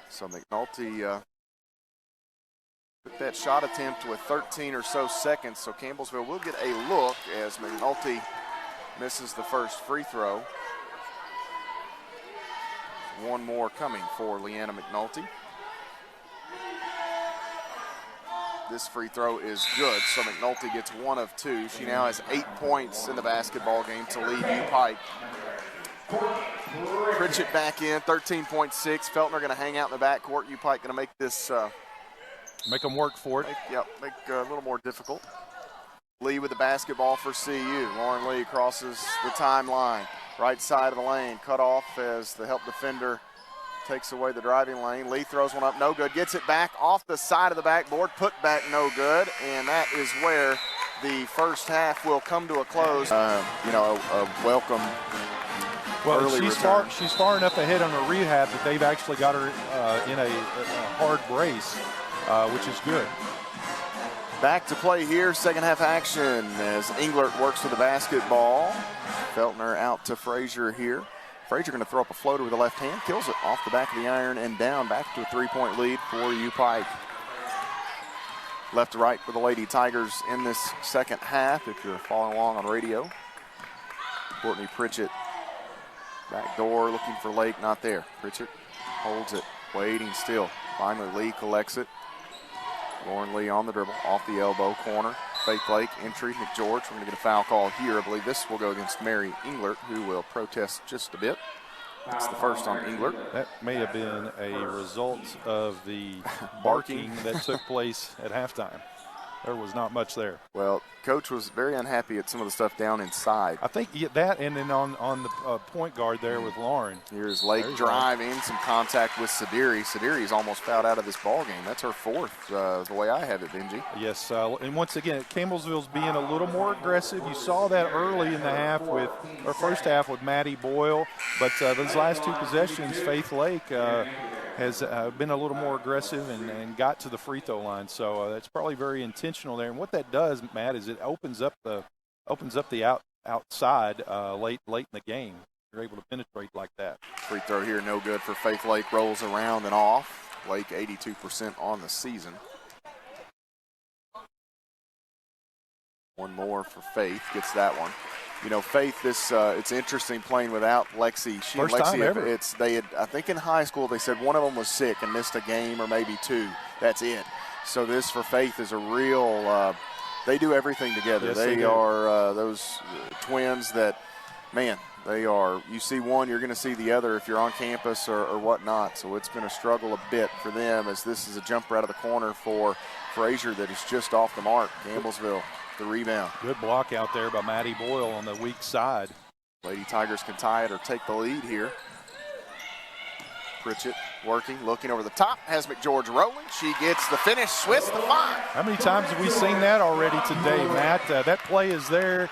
So McNulty took that shot attempt with 13 or so seconds, so Campbellsville will get a look as McNulty misses the first free throw. One more coming for Leanna McNulty. This free throw is good, so McNulty gets 1 of 2. She now has 8 points in the basketball game to lead UPIKE. Pritchett back in, 13.6. Feltner going to hang out in the backcourt. UPIKE going to make this make them work for it. Make a little more difficult. Lee with the basketball for CU. Lauren Lee crosses the timeline. Right side of the lane. Cut off as the help defender takes away the driving lane. Lee throws one up, no good. Gets it back off the side of the backboard. Put back, no good. And that is where the first half will come to a close. A welcome early return. She's far enough ahead on her rehab that they've actually got her in a hard brace. Which is good. Back to play here, second half action as Englert works with the basketball. Feltner out to Frazier here. Frazier going to throw up a floater with the left hand, kills it off the back of the iron and down, back to a 3-point lead for UPIKE. Left to right for the Lady Tigers in this second half, if you're following along on radio. Courtney Pritchett, back door, looking for Lake, not there. Pritchett holds it, waiting still. Finally, Lee collects it. Lauren Lee on the dribble, off the elbow, corner. Faith Lake, entry, McGeorge. We're going to get a foul call here. I believe this will go against Mary Englert, who will protest just a bit. It's the first on Englert. That may have been a result of the barking that took place at halftime. There was not much there. Well, Coach was very unhappy at some of the stuff down inside. I think that, and then on the point guard there with Lauren. Here's Lake driving, some contact with Sadiri. Sadiri's almost fouled out of this ball game. That's her fourth, the way I have it, Benji. Yes, and once again, Campbellsville's being a little more aggressive. You saw that early in the first half with Maddie Boyle, but those last two possessions, Faith Lake has been a little more aggressive and got to the free throw line. So that's probably very intentional there. And what that does, Matt, is it opens up the outside late in the game. You're able to penetrate like that. Free throw here, no good for Faith Lake. Rolls around and off. Lake 82% on the season. One more for Faith. Gets that one. You know, Faith, it's interesting playing without Lexi. First time ever. I think in high school they said one of them was sick and missed a game or maybe two. That's it. So this for Faith is a real. They do everything together. Yes, they are those twins that, man, they are. You see one, you're going to see the other if you're on campus or whatnot. So it's been a struggle a bit for them as this is a jumper out of the corner for Frazier that is just off the mark. Campbellsville. The rebound. Good block out there by Maddie Boyle on the weak side. Lady Tigers can tie it or take the lead here. Pritchett working, looking over the top, has McGeorge rolling. She gets the finish, Swiss the 5. How many times have we seen that already today, Matt? That play is there,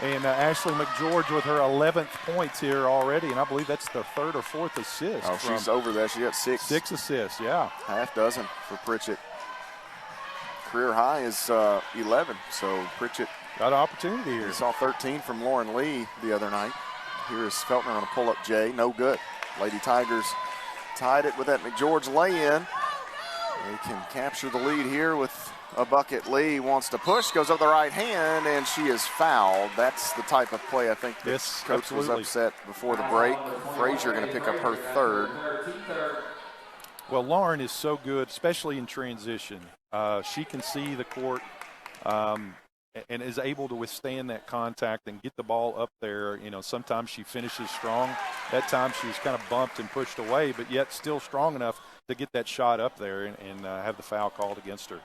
and Ashley McGeorge with her 11th points here already, and I believe that's the third or fourth assist. Oh, she's over there. She got 6. 6 assists, yeah. Half dozen for Pritchett. Career high is 11, so Pritchett got an opportunity here. Saw 13 from Lauren Lee the other night. Here is Feltner on a pull-up J, no good. Lady Tigers tied it with that McGeorge lay-in. They can capture the lead here with a bucket. Lee wants to push, goes up the right hand, and she is fouled. That's the type of play I think the coach was upset before the break. Frazier going to pick up her third. Well, Lauren is so good, especially in transition. She can see the court and is able to withstand that contact and get the ball up there. You know, sometimes she finishes strong. That time she was kind of bumped and pushed away, but yet still strong enough to get that shot up there and have the foul called against her.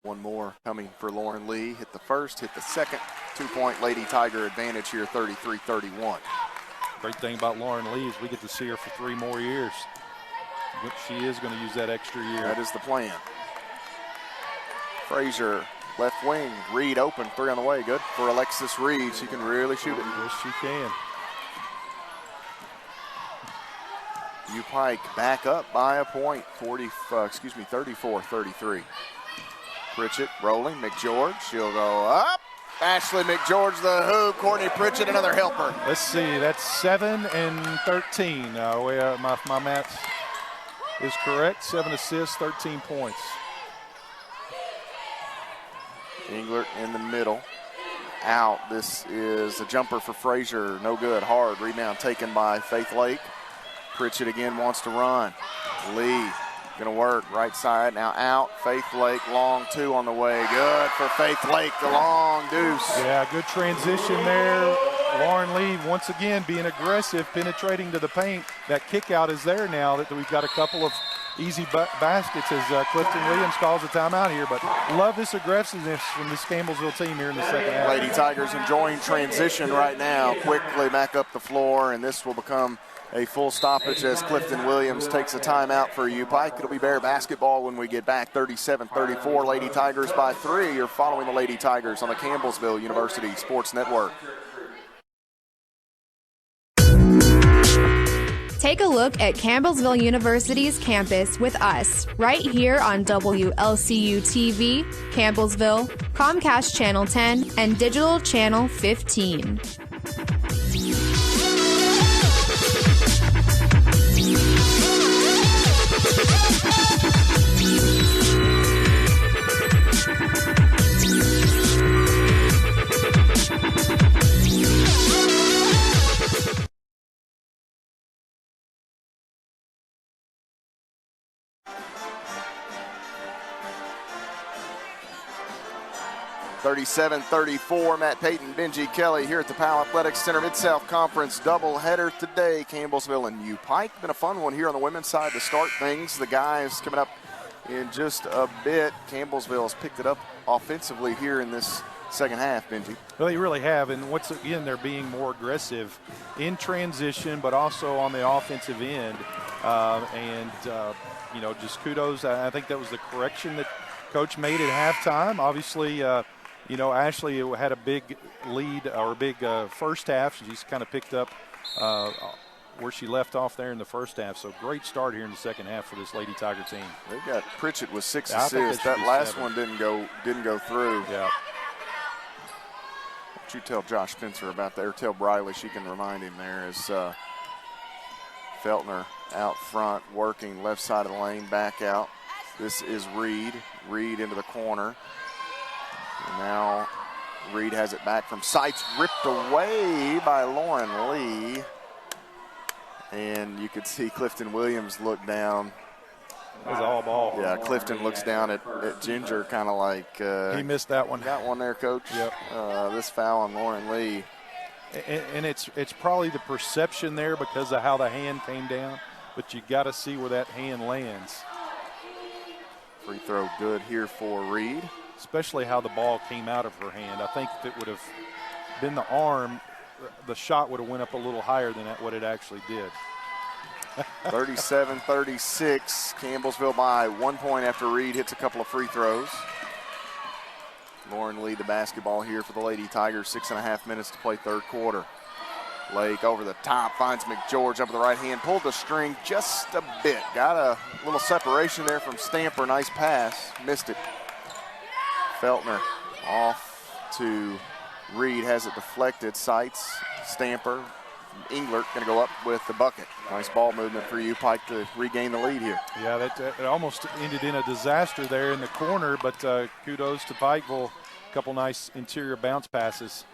One more coming for Lauren Lee. Hit the first, hit the second. 2-point Lady Tiger advantage here, 33-31. Great thing about Lauren Lee is we get to see her for 3 more years. She is going to use that extra year. That is the plan. Frazier, left wing, Reed open, 3 on the way. Good for Alexis Reed. She can really shoot it. Yes, she can. UPIKE back up by a point, 34-33. Pritchett rolling, McGeorge, she'll go up. Ashley McGeorge, the hoop. Courtney Pritchett, another helper. Let's see, that's 7 and 13. My math is correct. 7 assists, 13 points. Englert in the middle. Out. This is a jumper for Frazier. No good. Hard. Rebound taken by Faith Lake. Pritchett again wants to run. Lee going to work. Right side. Now out. Faith Lake. Long 2 on the way. Good for Faith Lake. The long deuce. Yeah, good transition there. Lauren Lee once again being aggressive, penetrating to the paint. That kick out is there now that we've got a couple of easy baskets as Clifton Williams calls a timeout here. But love this aggressiveness from this Campbellsville team here in the second half. Lady Tigers enjoying transition right now. Quickly back up the floor, and this will become a full stoppage as Clifton Williams takes a timeout for UPIKE. It'll be Bear basketball when we get back. 37-34, Lady Tigers by 3. You're following the Lady Tigers on the Campbellsville University Sports Network. Take a look at Campbellsville University's campus with us, right here on WLCU TV, Campbellsville, Comcast Channel 10, and Digital Channel 15. (37-34), Matt Payton, Benji Kelly here at the Powell Athletics Center Mid-South Conference doubleheader today. Campbellsville and UPIKE. Been a fun one here on the women's side to start things. The guys coming up in just a bit. Campbellsville has picked it up offensively here in this second half, Benji. Well, they really have, and once again, they're being more aggressive in transition, but also on the offensive end. Just kudos. I think that was the correction that Coach made at halftime. Obviously, Ashley had a big lead or a big first half. She's kind of picked up where she left off there in the first half. So great start here in the second half for this Lady Tiger team. They got Pritchett with 6 assists. That last 7. one didn't go through. Yeah. What you tell Josh Spencer about that, or tell Briley, she can remind him there, as Feltner out front working left side of the lane, back out. This is Reed. Reed into the corner. And now Reed has it back from Seitz, ripped away by Lauren Lee. And you could see Clifton Williams look down. It was all ball. Yeah, Clifton looks down at Ginger kind of like. He missed that one. Got one there, Coach. Yep. This foul on Lauren Lee. And it's probably the perception there because of how the hand came down, but you got to see where that hand lands. Free throw good here for Reed. Especially how the ball came out of her hand. I think if it would have been the arm, the shot would have went up a little higher than what it actually did. 37-36, Campbellsville by 1 point after Reed hits a couple of free throws. Lauren Lee, the basketball here for the Lady Tigers. 6.5 minutes to play third quarter. Lake over the top, finds McGeorge up with the right hand, pulled the string just a bit. Got a little separation there from Stamper, nice pass, missed it. Feltner off to Reed, has it deflected. Seitz, Stamper, Englert going to go up with the bucket. Nice ball movement for UPIKE to regain the lead here. Yeah, it almost ended in a disaster there in the corner, but kudos to Pikeville. A couple nice interior bounce passes.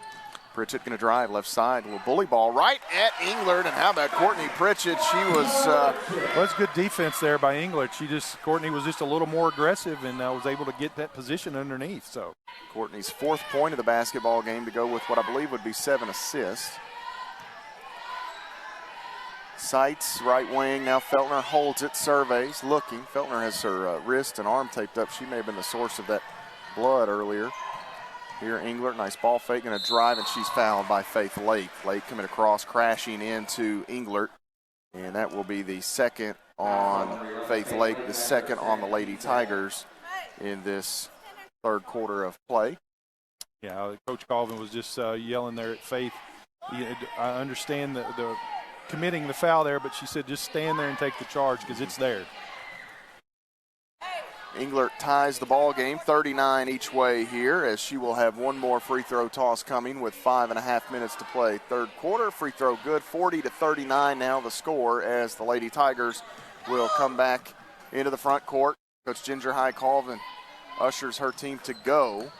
Pritchett going to drive left side. A little bully ball right at Englert. And how about Courtney Pritchett? She was. Well, it's good defense there by Englert. Courtney was just a little more aggressive and was able to get that position underneath. So Courtney's 4th point of the basketball game to go with what I believe would be 7 assists. Seitz, right wing. Now Feltner holds it, surveys, looking. Feltner has her wrist and arm taped up. She may have been the source of that blood earlier. Here, Englert, nice ball fake, going to drive, and she's fouled by Faith Lake. Lake coming across, crashing into Englert, and that will be the second on Faith Lake, the second on the Lady Tigers in this third quarter of play. Yeah, Coach Colvin was just yelling there at Faith. I understand the committing the foul there, but she said just stand there and take the charge because it's there. Englert ties the ball game, 39 each way here, as she will have one more free throw toss coming with 5.5 minutes to play. Third quarter, free throw good, 40-39 now the score, as the Lady Tigers will come back into the front court. Coach Ginger High Colvin ushers her team to go.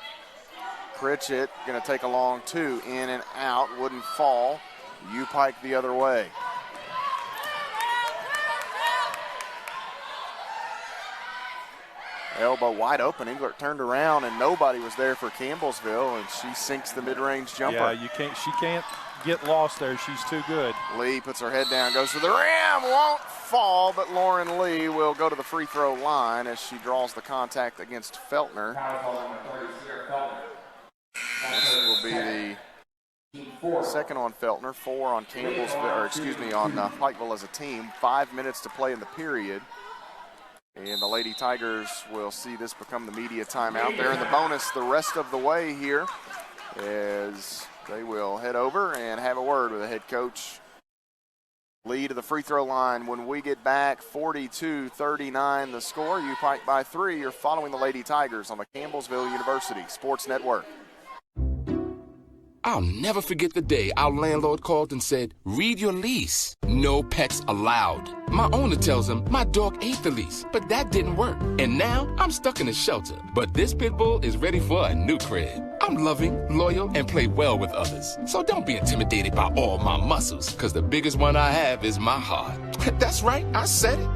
Pritchett going to take a long 2, in and out, wouldn't fall. UPIKE the other way. Elbow wide open. Englert turned around and nobody was there for Campbellsville, and she sinks the mid-range jumper. Yeah, she can't get lost there. She's too good. Lee puts her head down, goes to the rim, won't fall, but Lauren Lee will go to the free throw line as she draws the contact against Feltner. This will be the second on Feltner, 4 on Campbellsville, on Pikeville as a team. 5 minutes to play in the period. And the Lady Tigers will see this become the media timeout. They're in the bonus the rest of the way here, as they will head over and have a word with the head coach Lee to the free throw line. When we get back, 42-39 the score. UPIKE by 3. You're following the Lady Tigers on the Campbellsville University Sports Network. I'll never forget the day our landlord called and said, read your lease. No pets allowed. My owner tells him my dog ate the lease, but that didn't work. And now I'm stuck in a shelter. But this pit bull is ready for a new crib. I'm loving, loyal, and play well with others. So don't be intimidated by all my muscles, because the biggest one I have is my heart. That's right, I said it.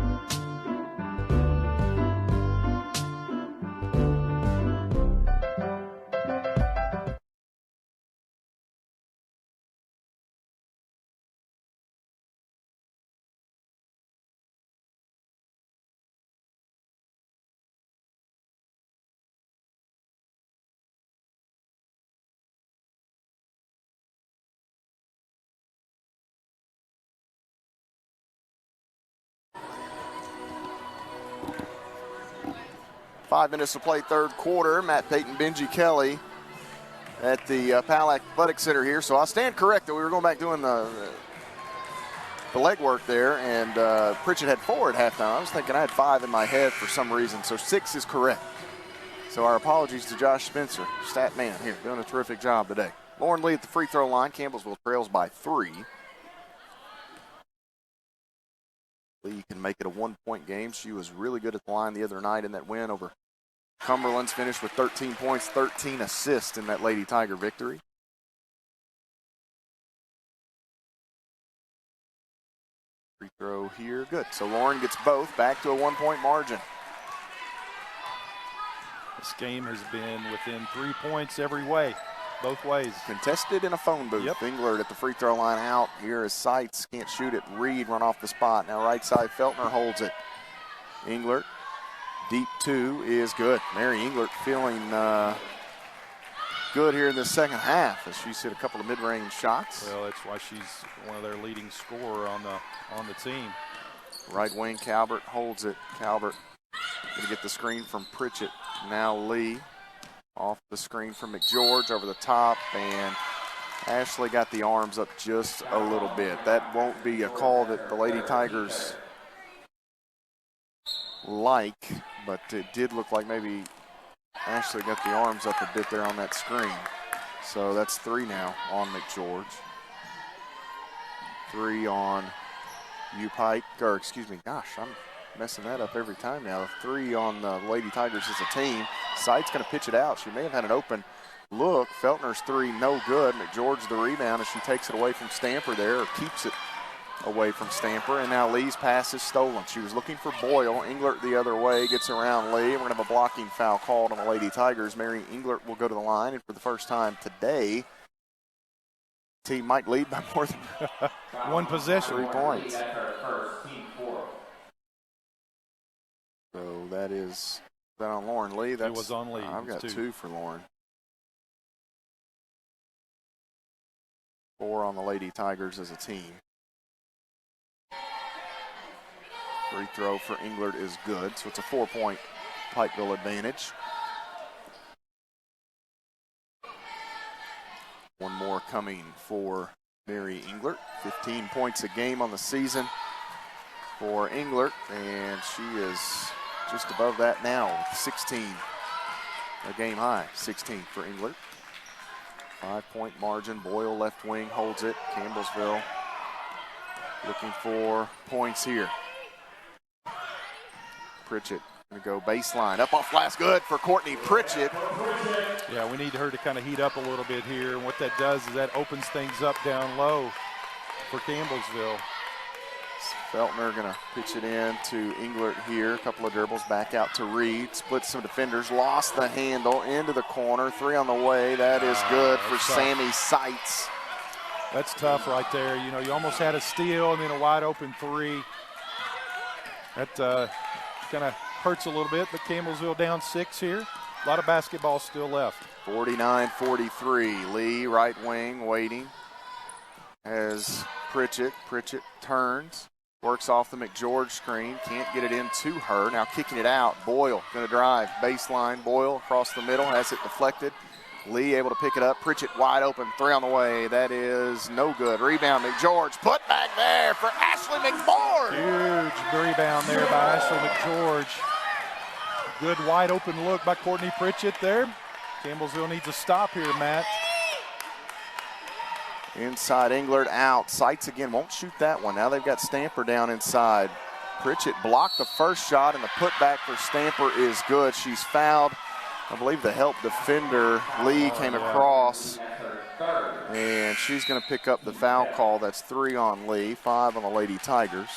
5 minutes to play third quarter. Matt Payton, Benji Kelly at the Powell Athletic Center here. So I stand corrected. We were going back doing the legwork there, and Pritchett had 4 at halftime. I was thinking I had 5 in my head for some reason, so 6 is correct. So our apologies to Josh Spencer, stat man here, doing a terrific job today. Lauren Lee at the free throw line. Campbellsville trails by 3. Lee can make it a 1-point game. She was really good at the line the other night in that win over Cumberland's. Finished with 13 points, 13 assists in that Lady Tiger victory. Free throw here, good. So Lauren gets both, back to a 1-point margin. This game has been within 3 points every way, both ways. Contested in a phone booth. Yep. Englert at the free throw line out. Here is Seitz, can't shoot it. Reed run off the spot. Now right side, Feltner holds it. Englert, deep 2 is good. Mary Englert feeling good here in the second half as she's hit a couple of mid-range shots. Well, that's why she's one of their leading scorer on the team. Right wing, Calvert holds it. Calvert going to get the screen from Pritchett. Now Lee off the screen from McGeorge over the top, and Ashley got the arms up just a little bit. That won't be a call that the Lady Tigers like, but it did look like maybe Ashley got the arms up a bit there on that screen. So that's 3 now on McGeorge. 3 on UPIKE, or excuse me, gosh, I'm messing that up every time now. 3 on the Lady Tigers as a team. Seitz going to pitch it out. She may have had an open look. Feltner's 3 no good. McGeorge the rebound as she takes it away from Stamper there, or keeps it away from Stamper. And now Lee's pass is stolen. She was looking for Boyle. Englert the other way, gets around Lee. We're going to have a blocking foul called on the Lady Tigers. Mary Englert will go to the line, and for the first time today, the team might lead by more than one possession. 3 points. So that is that on Lauren Lee. That was on Lee. I've got 2 for Lauren. 4 on the Lady Tigers as a team. Free throw for Englert is good, so it's a 4-point Pikeville advantage. One more coming for Mary Englert. 15 points a game on the season for Englert, and she is just above that now with 16, a game high, 16 for Englert. 5-point margin. Boyle left wing holds it. Campbellsville looking for points here. Pritchett going to go baseline. Up off glass, good for Courtney Pritchett. Yeah, we need her to kind of heat up a little bit here. And what that does is that opens things up down low for Campbellsville. Feltner going to pitch it in to Englert here. A couple of dribbles back out to Reed. Splits some defenders. Lost the handle into the corner. 3 on the way. That is good for Sammy Seitz. That's tough right there. You know, you almost had a steal and then a wide open 3. That kind of hurts a little bit, but Campbellsville down 6 here. A lot of basketball still left. 49-43. Lee, right wing, waiting. As Pritchett turns. Works off the McGeorge screen. Can't get it in to her. Now kicking it out. Boyle going to drive. Baseline. Boyle across the middle. Has it deflected. Lee able to pick it up. Pritchett wide open, 3 on the way. That is no good. Rebound, McGeorge put back there for Ashley McFord. Huge rebound there by Ashley McGeorge. Good wide open look by Courtney Pritchett there. Campbellsville needs a stop here, Matt. Inside Englert out. Sights again, won't shoot that one. Now they've got Stamper down inside. Pritchett blocked the first shot, and the putback for Stamper is good. She's fouled. I believe the help defender, Lee, came across, and she's going to pick up the foul call. That's 3 on Lee, 5 on the Lady Tigers.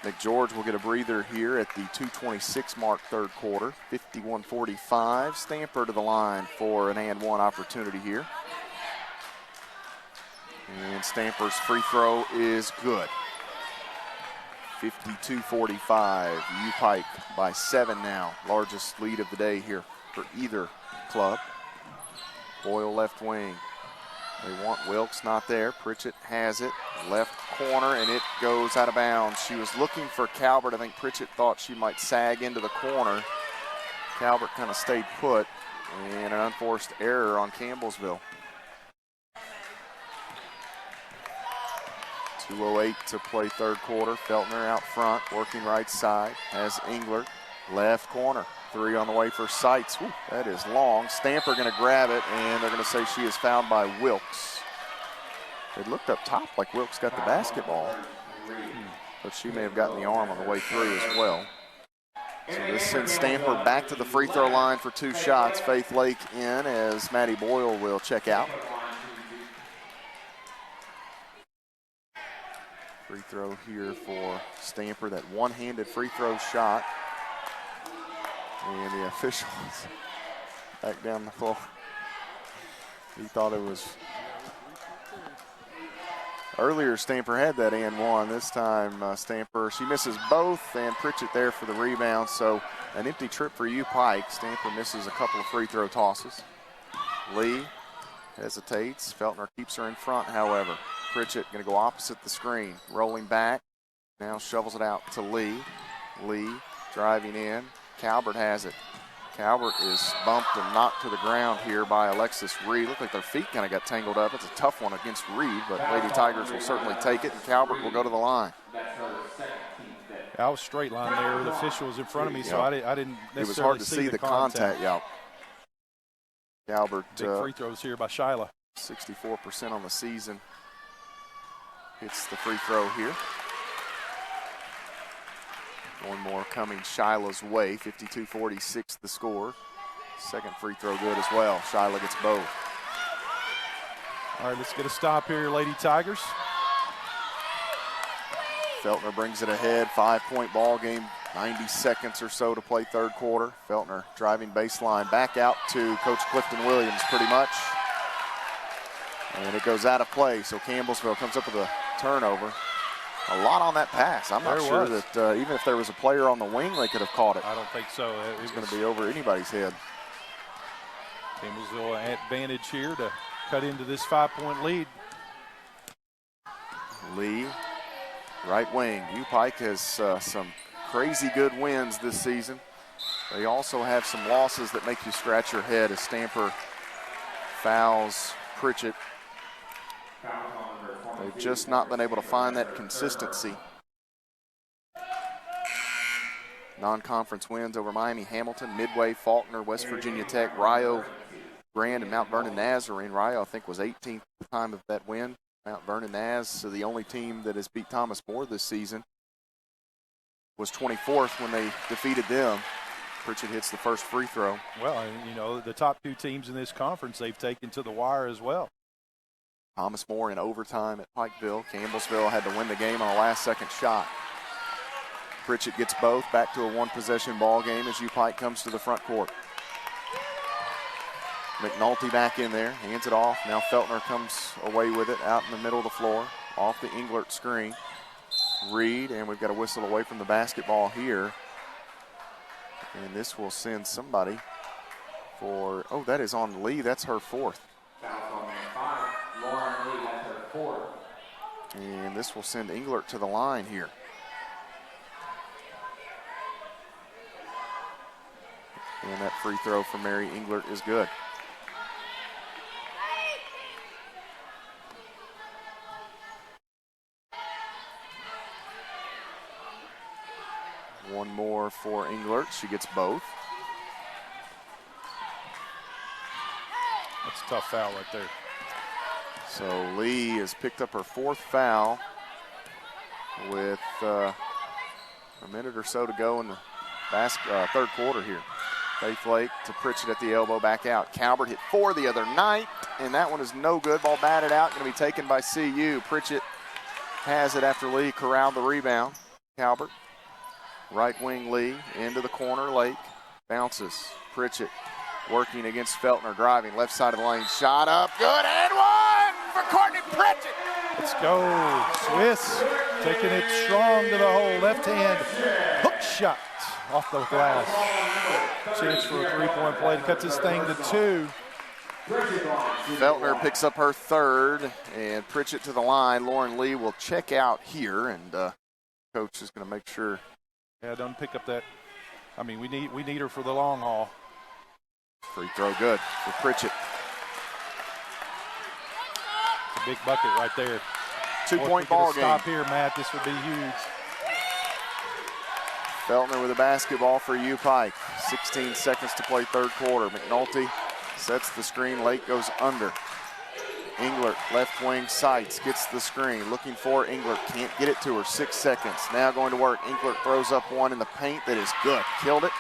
McGeorge will get a breather here at the 2:26 mark, third quarter. 51-45. Stamper to the line for an and one opportunity here. And Stamper's free throw is good. 52-45. UPIKE by 7 now. Largest lead of the day here for either club. Boyle left wing. They want Wilkes, not there. Pritchett has it. Left corner, and it goes out of bounds. She was looking for Calvert. I think Pritchett thought she might sag into the corner. Calvert kind of stayed put, and an unforced error on Campbellsville. 2:08 to play third quarter. Feltner out front, working right side. Has Englert. Left corner. 3 on the way for Seitz. Whew, that is long. Stamper going to grab it, and they're going to say she is fouled by Wilkes. It looked up top like Wilkes got the basketball, but she may have gotten the arm on the way through as well. So this sends Stamper back to the free throw line for 2 shots. Faith Lake in as Maddie Boyle will check out. Free throw here for Stamper, that one-handed free throw shot. And the official is back down the floor. He thought it was. Earlier, Stamper had that and one. This time, Stamper, she misses both, and Pritchett there for the rebound. So an empty trip for UPIKE. Stamper misses a couple of free throw tosses. Lee hesitates. Feltner keeps her in front, however. Pritchett going to go opposite the screen. Rolling back. Now shovels it out to Lee. Lee driving in. Calvert has it. Calvert is bumped and knocked to the ground here by Alexis Reed. Looked like their feet kind of got tangled up. It's a tough one against Reed, but Lady Tigers will certainly take it, and Calvert will go to the line. I was straight line there. The official was in front of me, so I didn't necessarily see the contact. It was hard to see the contact, yeah. Calvert. Big free throws here by Shyla. 64% on the season. Hits the free throw here. One more coming Shyla's way. 52-46 the score. Second free throw good as well. Shyla gets both. All right, let's get a stop here, Lady Tigers. Feltner brings it ahead. 5-point ball game. 90 seconds or so to play third quarter. Feltner driving baseline back out to Coach Clifton Williams pretty much. And it goes out of play, so Campbellsville comes up with a turnover. A lot on that pass. I'm not sure that even if there was a player on the wing, they could have caught it. I don't think so. It's going to be over anybody's head. Campbellsville advantage here to cut into this 5-point lead. Lee, right wing. UPIKE has some crazy good wins this season. They also have some losses that make you scratch your head as Stamper fouls Pritchett. They've just not been able to find that consistency. Non-conference wins over Miami, Hamilton, Midway, Faulkner, West Virginia Tech, Rio, Grand, and Mount Vernon Nazarene. Rio, I think, was 18th at the time of that win. Mount Vernon Naz, so the only team that has beat Thomas More this season, was 24th when they defeated them. Pritchett hits the first free throw. Well, you know, the top 2 teams in this conference they've taken to the wire as well. Thomas More in overtime at Pikeville. Campbellsville had to win the game on a last-second shot. Pritchett gets both. Back to a one-possession ball game as UPIKE comes to the front court. McNulty back in there, hands it off. Now Feltner comes away with it out in the middle of the floor, off the Englert screen. Reed, and we've got a whistle away from the basketball here. And this will send somebody for, oh, that is on Lee. That's her 4th. And this will send Englert to the line here. And that free throw for Mary Englert is good. One more for Englert. She gets both. That's a tough foul right there. So Lee has picked up her fourth foul with a minute or so to go in the third quarter here. Faith Lake to Pritchett at the elbow, back out. Calvert hit 4 the other night, and that one is no good. Ball batted out, going to be taken by CU. Pritchett has it after Lee corralled the rebound. Calvert, right wing Lee, into the corner, Lake. Bounces, Pritchett working against Feltner, driving, left side of the lane. Shot up, good, and one for Courtney Pritchett. Let's go, Swiss, taking it strong to the hole, left hand, hook shot off the glass. Chance for a three-point play to cut this thing to 2. Feltner picks up her third, and Pritchett to the line. Lauren Lee will check out here, and coach is going to make sure. Yeah, don't pick up that. I mean, we need her for the long haul. Free throw good for Pritchett. A big bucket right there. 2-point ball game. Stop here, Matt. This would be huge. Feltner with a basketball for UPIKE. 16 seconds to play third quarter. McNulty sets the screen. Lake goes under. Englert, left wing, sights, gets the screen. Looking for Englert, can't get it to her. 6 seconds. Now going to work. Englert throws up one in the paint that is good. Killed it.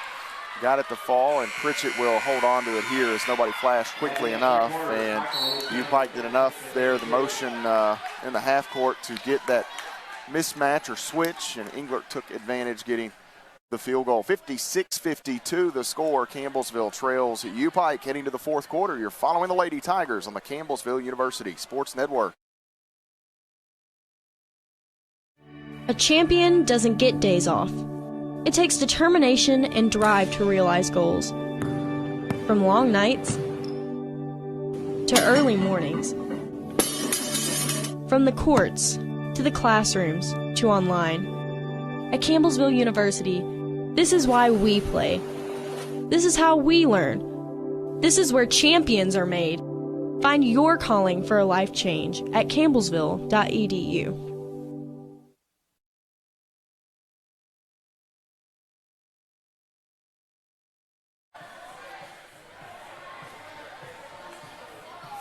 Got it to fall, and Pritchett will hold on to it here as nobody flashed quickly enough. And UPIKE did enough there, the motion in the half court, to get that mismatch or switch, and Englert took advantage getting the field goal. 56-52 the score. Campbellsville trails at UPIKE heading to the fourth quarter. You're following the Lady Tigers on the Campbellsville University Sports Network. A champion doesn't get days off. It takes determination and drive to realize goals. From long nights to early mornings. From the courts to the classrooms to online. At Campbellsville University, this is why we play. This is how we learn. This is where champions are made. Find your calling for a life change at campbellsville.edu.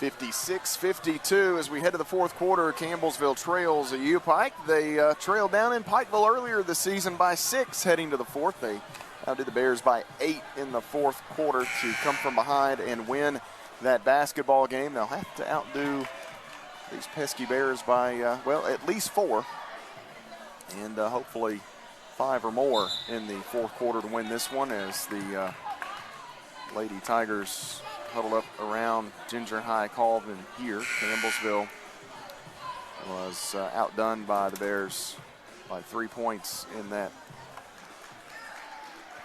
(56-52) as we head to the fourth quarter. Campbellsville trails at UPIKE. They trailed down in Pikeville earlier this season by 6 heading to the fourth. They outdid the Bears by 8 in the fourth quarter to come from behind and win that basketball game. They'll have to outdo these pesky Bears by, well, at least 4, and hopefully 5 or more in the fourth quarter to win this one, as the Lady Tigers huddled up around Ginger High Colvin here. Campbellsville was outdone by the Bears by 3 points in that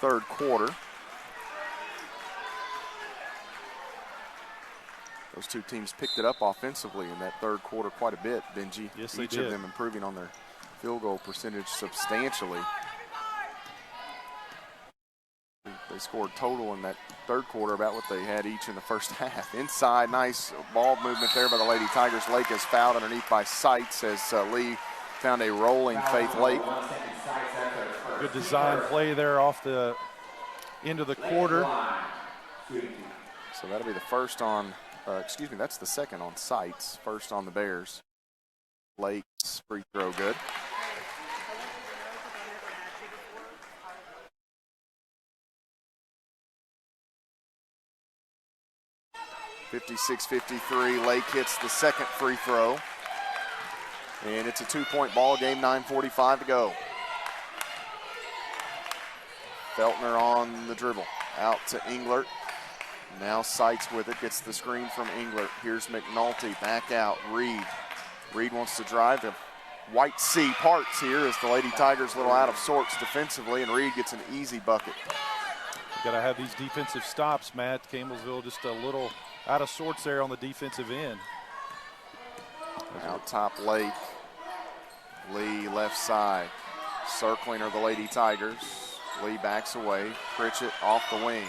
third quarter. Those two teams picked it up offensively in that third quarter quite a bit, Benji. Yes, they Each did. of them improving on their field goal percentage substantially. They scored total in that third quarter about what they had each in the first half. Inside, nice ball movement there by the Lady Tigers. Lake is fouled underneath by Sights as Lee found a rolling Faith Lake. Good design play there off the end of the quarter. So that'll be the first on, that's the second on Sights. First on the Bears. Lake's free throw good. 56-53, Lake hits the second free throw. And it's a 2-point ball game, 9:45 to go. Feltner on the dribble, out to Englert. Now Sights with it, gets the screen from Englert. Here's McNulty, back out, Reed. Reed wants to drive. The White Sea parts here as the Lady Tigers a little out of sorts defensively, and Reed gets an easy bucket. Got to have these defensive stops, Matt. Campbellsville just a little out of sorts there on the defensive end. Out top Lake. Lee left side. Circling are the Lady Tigers. Lee backs away. Pritchett off the wing.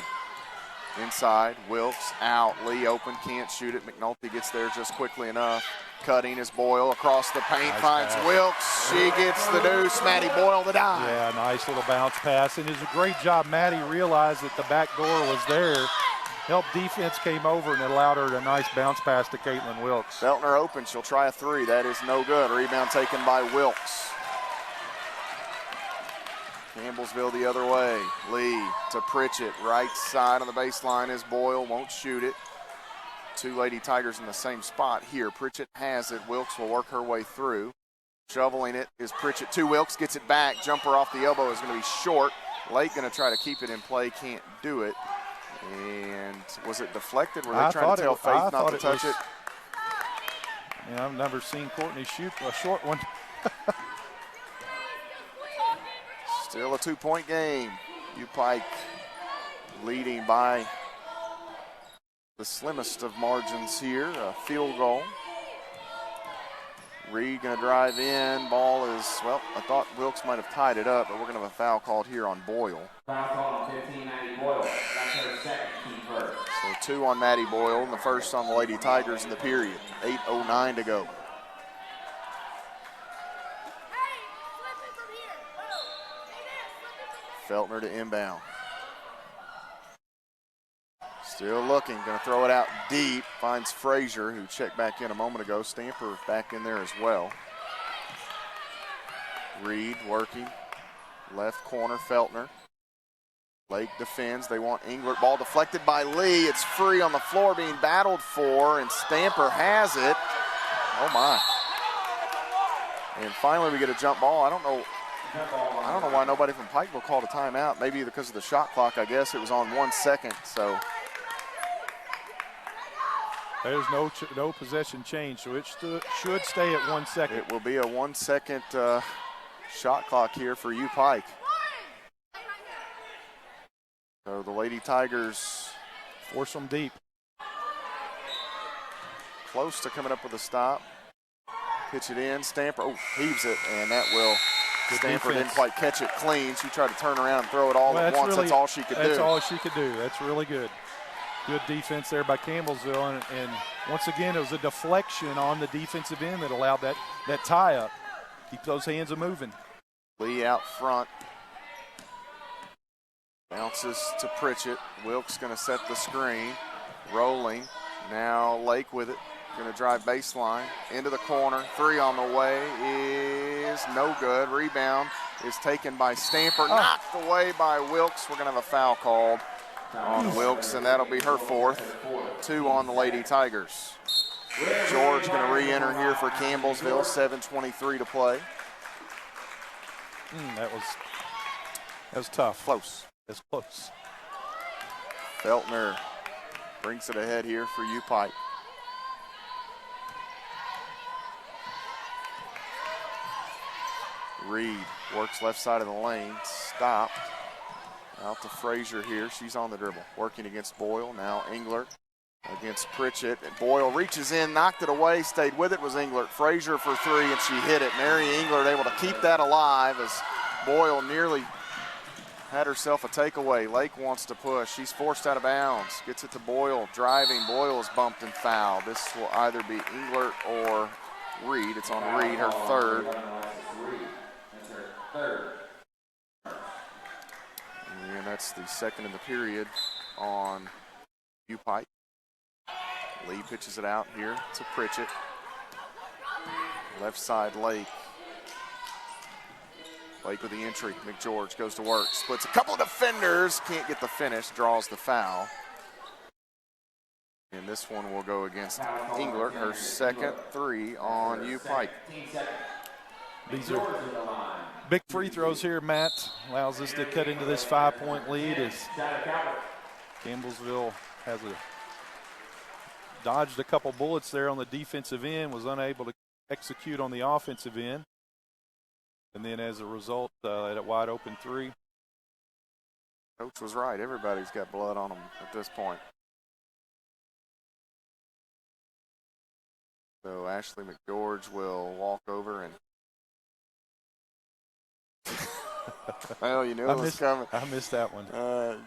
Inside, Wilkes out. Lee open, can't shoot it. McNulty gets there just quickly enough. Cutting is Boyle across the paint, Nice finds pass. Wilkes. She gets the deuce. Maddie Boyle the dive. Yeah, nice little bounce pass. And it was a great job. Maddie realized that the back door was there. Help defense came over, and it allowed her a nice bounce pass to Caitlin Wilkes. Feltner open. She'll try a three. That is no good. Rebound taken by Wilkes. Campbellsville the other way. Lee to Pritchett. Right side on the baseline is Boyle. Won't shoot it. Two Lady Tigers in the same spot here. Pritchett has it. Wilkes will work her way through. Shoveling it is Pritchett to Wilkes. Gets it back. Jumper off the elbow is going to be short. Lake going to try to keep it in play. Can't do it. And was it deflected? Were they trying to tell Faith not to touch it? Yeah, I've never seen Courtney shoot a short one. Still a 2-point game. UPIKE leading by the slimmest of margins here, a field goal. Reed going to drive in. Ball is, well, I thought Wilkes might have tied it up, but we're going to have a foul called here on Boyle. Foul call on 15, Maddie Boyle. That's her second team first. So 2 on Maddie Boyle and the first on the Lady Tigers in the period. 8:09 to go. Feltner to inbound. Still looking, going to throw it out deep. Finds Frazier, who checked back in a moment ago. Stamper back in there as well. Reed working. Left corner, Feltner. Lake defends. They want Englert. Ball deflected by Lee. It's free on the floor, being battled for, and Stamper has it. Oh, my. And finally we get a jump ball. I don't know why nobody from Pikeville called a timeout. Maybe because of the shot clock, I guess. It was on 1 second, so. There's no possession change, so it should stay at 1 second. It will be a 1 second shot clock here for UPIKE. So the Lady Tigers force them deep. Close to coming up with a stop. Pitch it in. Stamper, heaves it, and that will. Good Stamper defense. didn't quite catch it clean. She tried to turn around and throw it all at once. That's all she could do. That's all she could do. That's really good. Good defense there by Campbellsville, and once again, it was a deflection on the defensive end that allowed that tie-up. Keep those hands a-moving. Lee out front. Bounces to Pritchett. Wilkes going to set the screen. Rolling. Now Lake with it. Going to drive baseline. Into the corner. Three on the way is no good. Rebound is taken by Stamper. Knocked away by Wilkes. We're going to have a foul called on Wilkes, and that'll be her fourth. 2 on the Lady Tigers. George going to re-enter here for Campbellsville. 7:23 to play. That was tough. Close. That's close. Feltner brings it ahead here for UPIKE. Reed works left side of the lane. Stopped. Out to Frazier here. She's on the dribble. Working against Boyle. Now Englert against Pritchett. And Boyle reaches in, knocked it away, stayed with it, was Englert. Frazier for three, and she hit it. Mary Englert able to keep that alive as Boyle nearly had herself a takeaway. Lake wants to push. She's forced out of bounds. Gets it to Boyle. Driving. Boyle is bumped and fouled. This will either be Englert or Reed. It's on Reed, her third. That's her third. And that's the second in the period on UPIKE. Lee pitches it out here to Pritchett. Left side, Lake. Lake with the entry. McGeorge goes to work. Splits a couple of defenders. Can't get the finish. Draws the foul. And this one will go against Englert. Her second three on UPIKE. These are big free throws here, Matt. Allows us to cut into this 5-point lead as Campbellsville has dodged a couple bullets there on the defensive end, was unable to execute on the offensive end. And then as a result, at a wide open three. Coach was right. Everybody's got blood on them at this point. So Ashley McGeorge will walk over and well, you knew it was coming. I missed that one.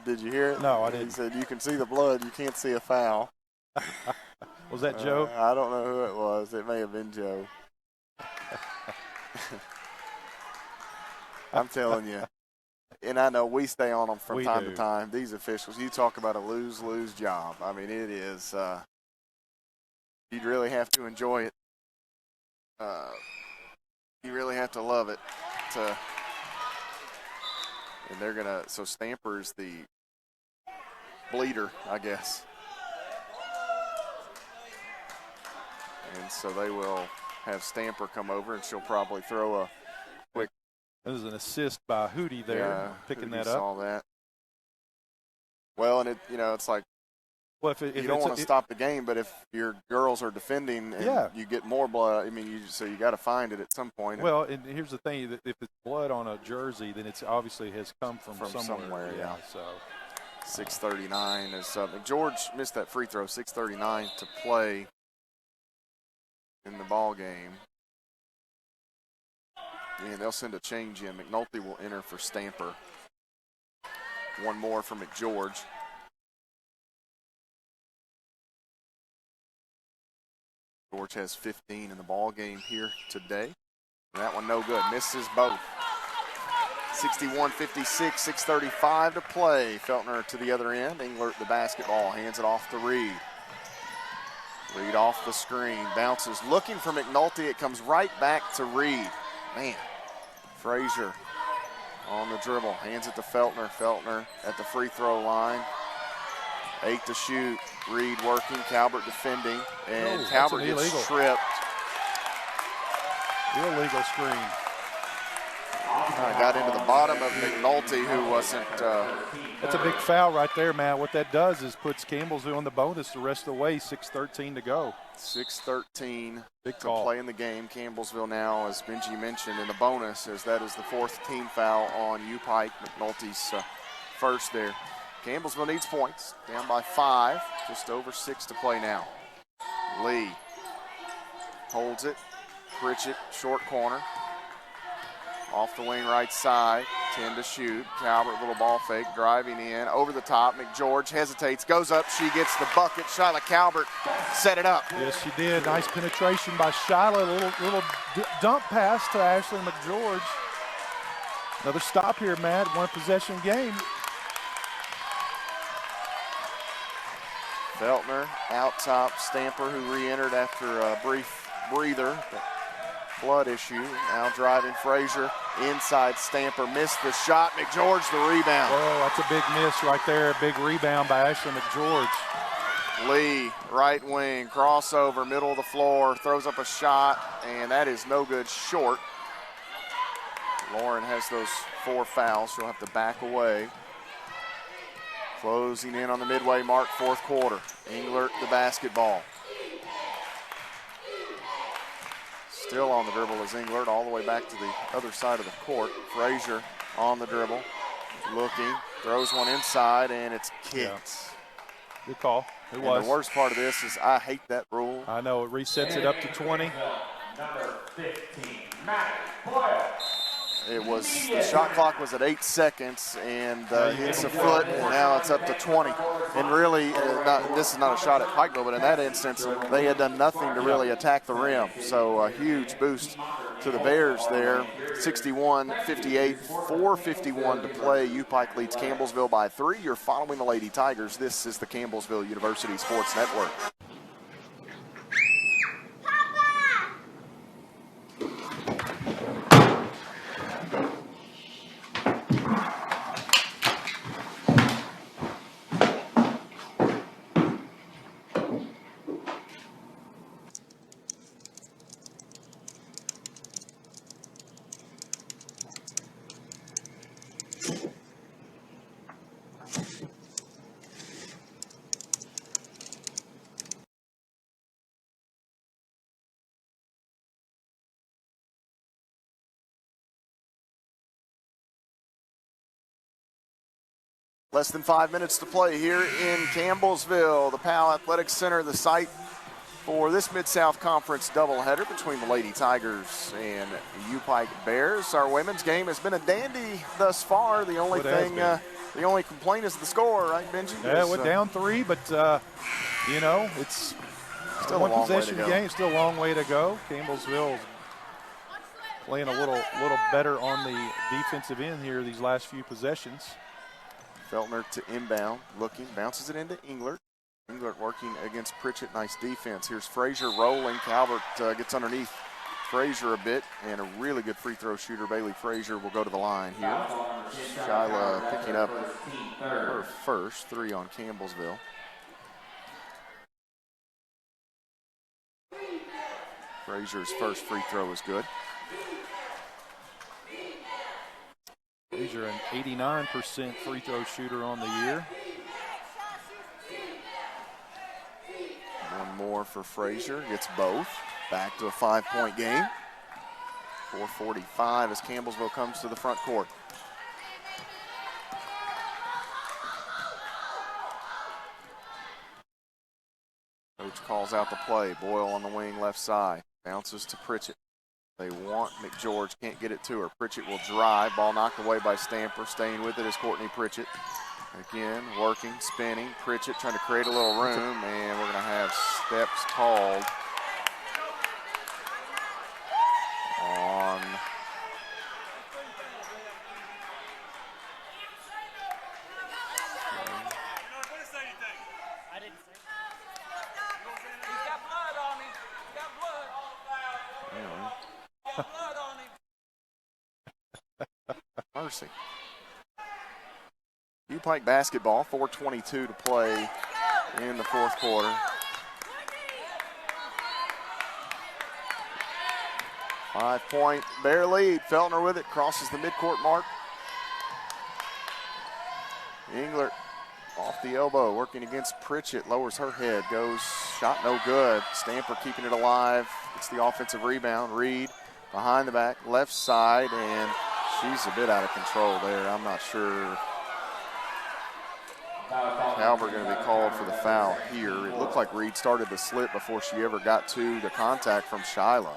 Did you hear it? No, I didn't. He said, you can see the blood, you can't see a foul. Was that Joe? I don't know who it was. It may have been Joe. I'm telling you. And I know we stay on them from time to time. These officials, you talk about a lose-lose job. I mean, it is, you'd really have to enjoy it. You really have to love it. And they're going to, so Stamper is the bleeder, I guess. And so they will have Stamper come over, and she'll probably throw a quick. There's an assist by Hootie there, picking Hootie that up. Saw that. Well, and it's like, well, if you don't want to stop the game, but if your girls are defending and you get more blood, I mean, so you got to find it at some point. Well, and here's the thing: that if it's blood on a jersey, then it's obviously has come from somewhere. Yeah. So 6:39 is George missed that free throw. 6:39 to play in the ball game. And they'll send a change in. McNulty will enter for Stamper. One more for McGeorge. George has 15 in the ball game here today. That one no good. Misses both. 61-56, 6:35 to play. Feltner to the other end. Englert the basketball. Hands it off to Reed. Reed off the screen. Bounces. Looking for McNulty. It comes right back to Reed. Man. Frazier on the dribble. Hands it to Feltner. Feltner at the free throw line. 8 to shoot. Reed working. Calvert defending. And Calvert gets tripped. Illegal screen. Got into the bottom of McNulty, who wasn't. That's a big foul right there, Matt. What that does is puts Campbellsville on the bonus the rest of the way. 6:13 to go. 6:13 big to call. Play in the game. Campbellsville now, as Benji mentioned, in the bonus, as that is the 4th team foul on UPIKE. McNulty's first there. Campbellsville needs points. Down by 5. Just over 6 to play now. Lee holds it. Pritchett, short corner. Off the wing right side, 10 to shoot. Calvert, little ball fake, driving in. Over the top, McGeorge hesitates, goes up. She gets the bucket. Shyla Calvert set it up. Yes, she did. Nice penetration by Shyla. Little dump pass to Ashley McGeorge. Another stop here, Matt. One possession game. Feltner out top. Stamper, who re-entered after a brief breather. Blood issue. Now driving Frazier. Inside Stamper. Missed the shot. McGeorge the rebound. Oh, that's a big miss right there. A big rebound by Ashley McGeorge. Lee, right wing, crossover, middle of the floor, throws up a shot, and that is no good, short. Lauren has those 4 fouls. She'll have to back away. Closing in on the midway mark, 4th quarter. Englert the basketball. Still on the dribble is Englert, all the way back to the other side of the court. Frazier on the dribble, looking, throws one inside, and it's kicked. Yeah. Good call. It was. The worst part of this is I hate that rule. I know, it resets it up to 20. Number 15, Matt Boyle. It was, the shot clock was at 8 seconds, and hits a foot, and now it's up to 20. And really, this is not a shot at Pikeville, but in that instance, they had done nothing to really attack the rim. So a huge boost to the Bears there. 61-58, 4:51 to play. UPIKE leads Campbellsville by 3. You're following the Lady Tigers. This is the Campbellsville University Sports Network. Less than 5 minutes to play here in Campbellsville. The Powell Athletic Center, the site for this Mid-South Conference doubleheader between the Lady Tigers and UPIKE Bears. Our women's game has been a dandy thus far. The only the only complaint is the score, right, Benji? Yeah, it went down 3, but, it's Still one a long way to possession go. game, still a long way to go. Campbellsville's playing a little better on the defensive end here these last few possessions. Feltner to inbound, looking, bounces it into Englert. Englert working against Pritchett. Nice defense. Here's Frazier rolling. Calvert gets underneath Frazier a bit, and a really good free throw shooter. Bailey Frazier will go to the line here. Shyla picking up her first 3 on Campbellsville. Frazier's first free throw is good. Frazier, an 89% free throw shooter on the year. One more for Frazier, gets both. Back to a 5-point game. 4:45 as Campbellsville comes to the front court. Coach calls out the play. Boyle on the wing left side. Bounces to Pritchett. They want McGeorge, can't get it to her. Pritchett will drive. Ball knocked away by Stamper. Staying with it is Courtney Pritchett. Again, working, spinning. Pritchett trying to create a little room, and we're going to have steps called on mercy. UPIKE basketball, 4:22 to play in the fourth quarter. 5-point bare lead. Feltner with it, crosses the midcourt mark. Englert off the elbow, working against Pritchett, lowers her head, goes, shot no good. Stamper keeping it alive, gets the offensive rebound. Reed behind the back, left side, and she's a bit out of control there. I'm not sure. Calvert going to be called for the foul here. It looked like Reed started the slip before she ever got to the contact from Shyla.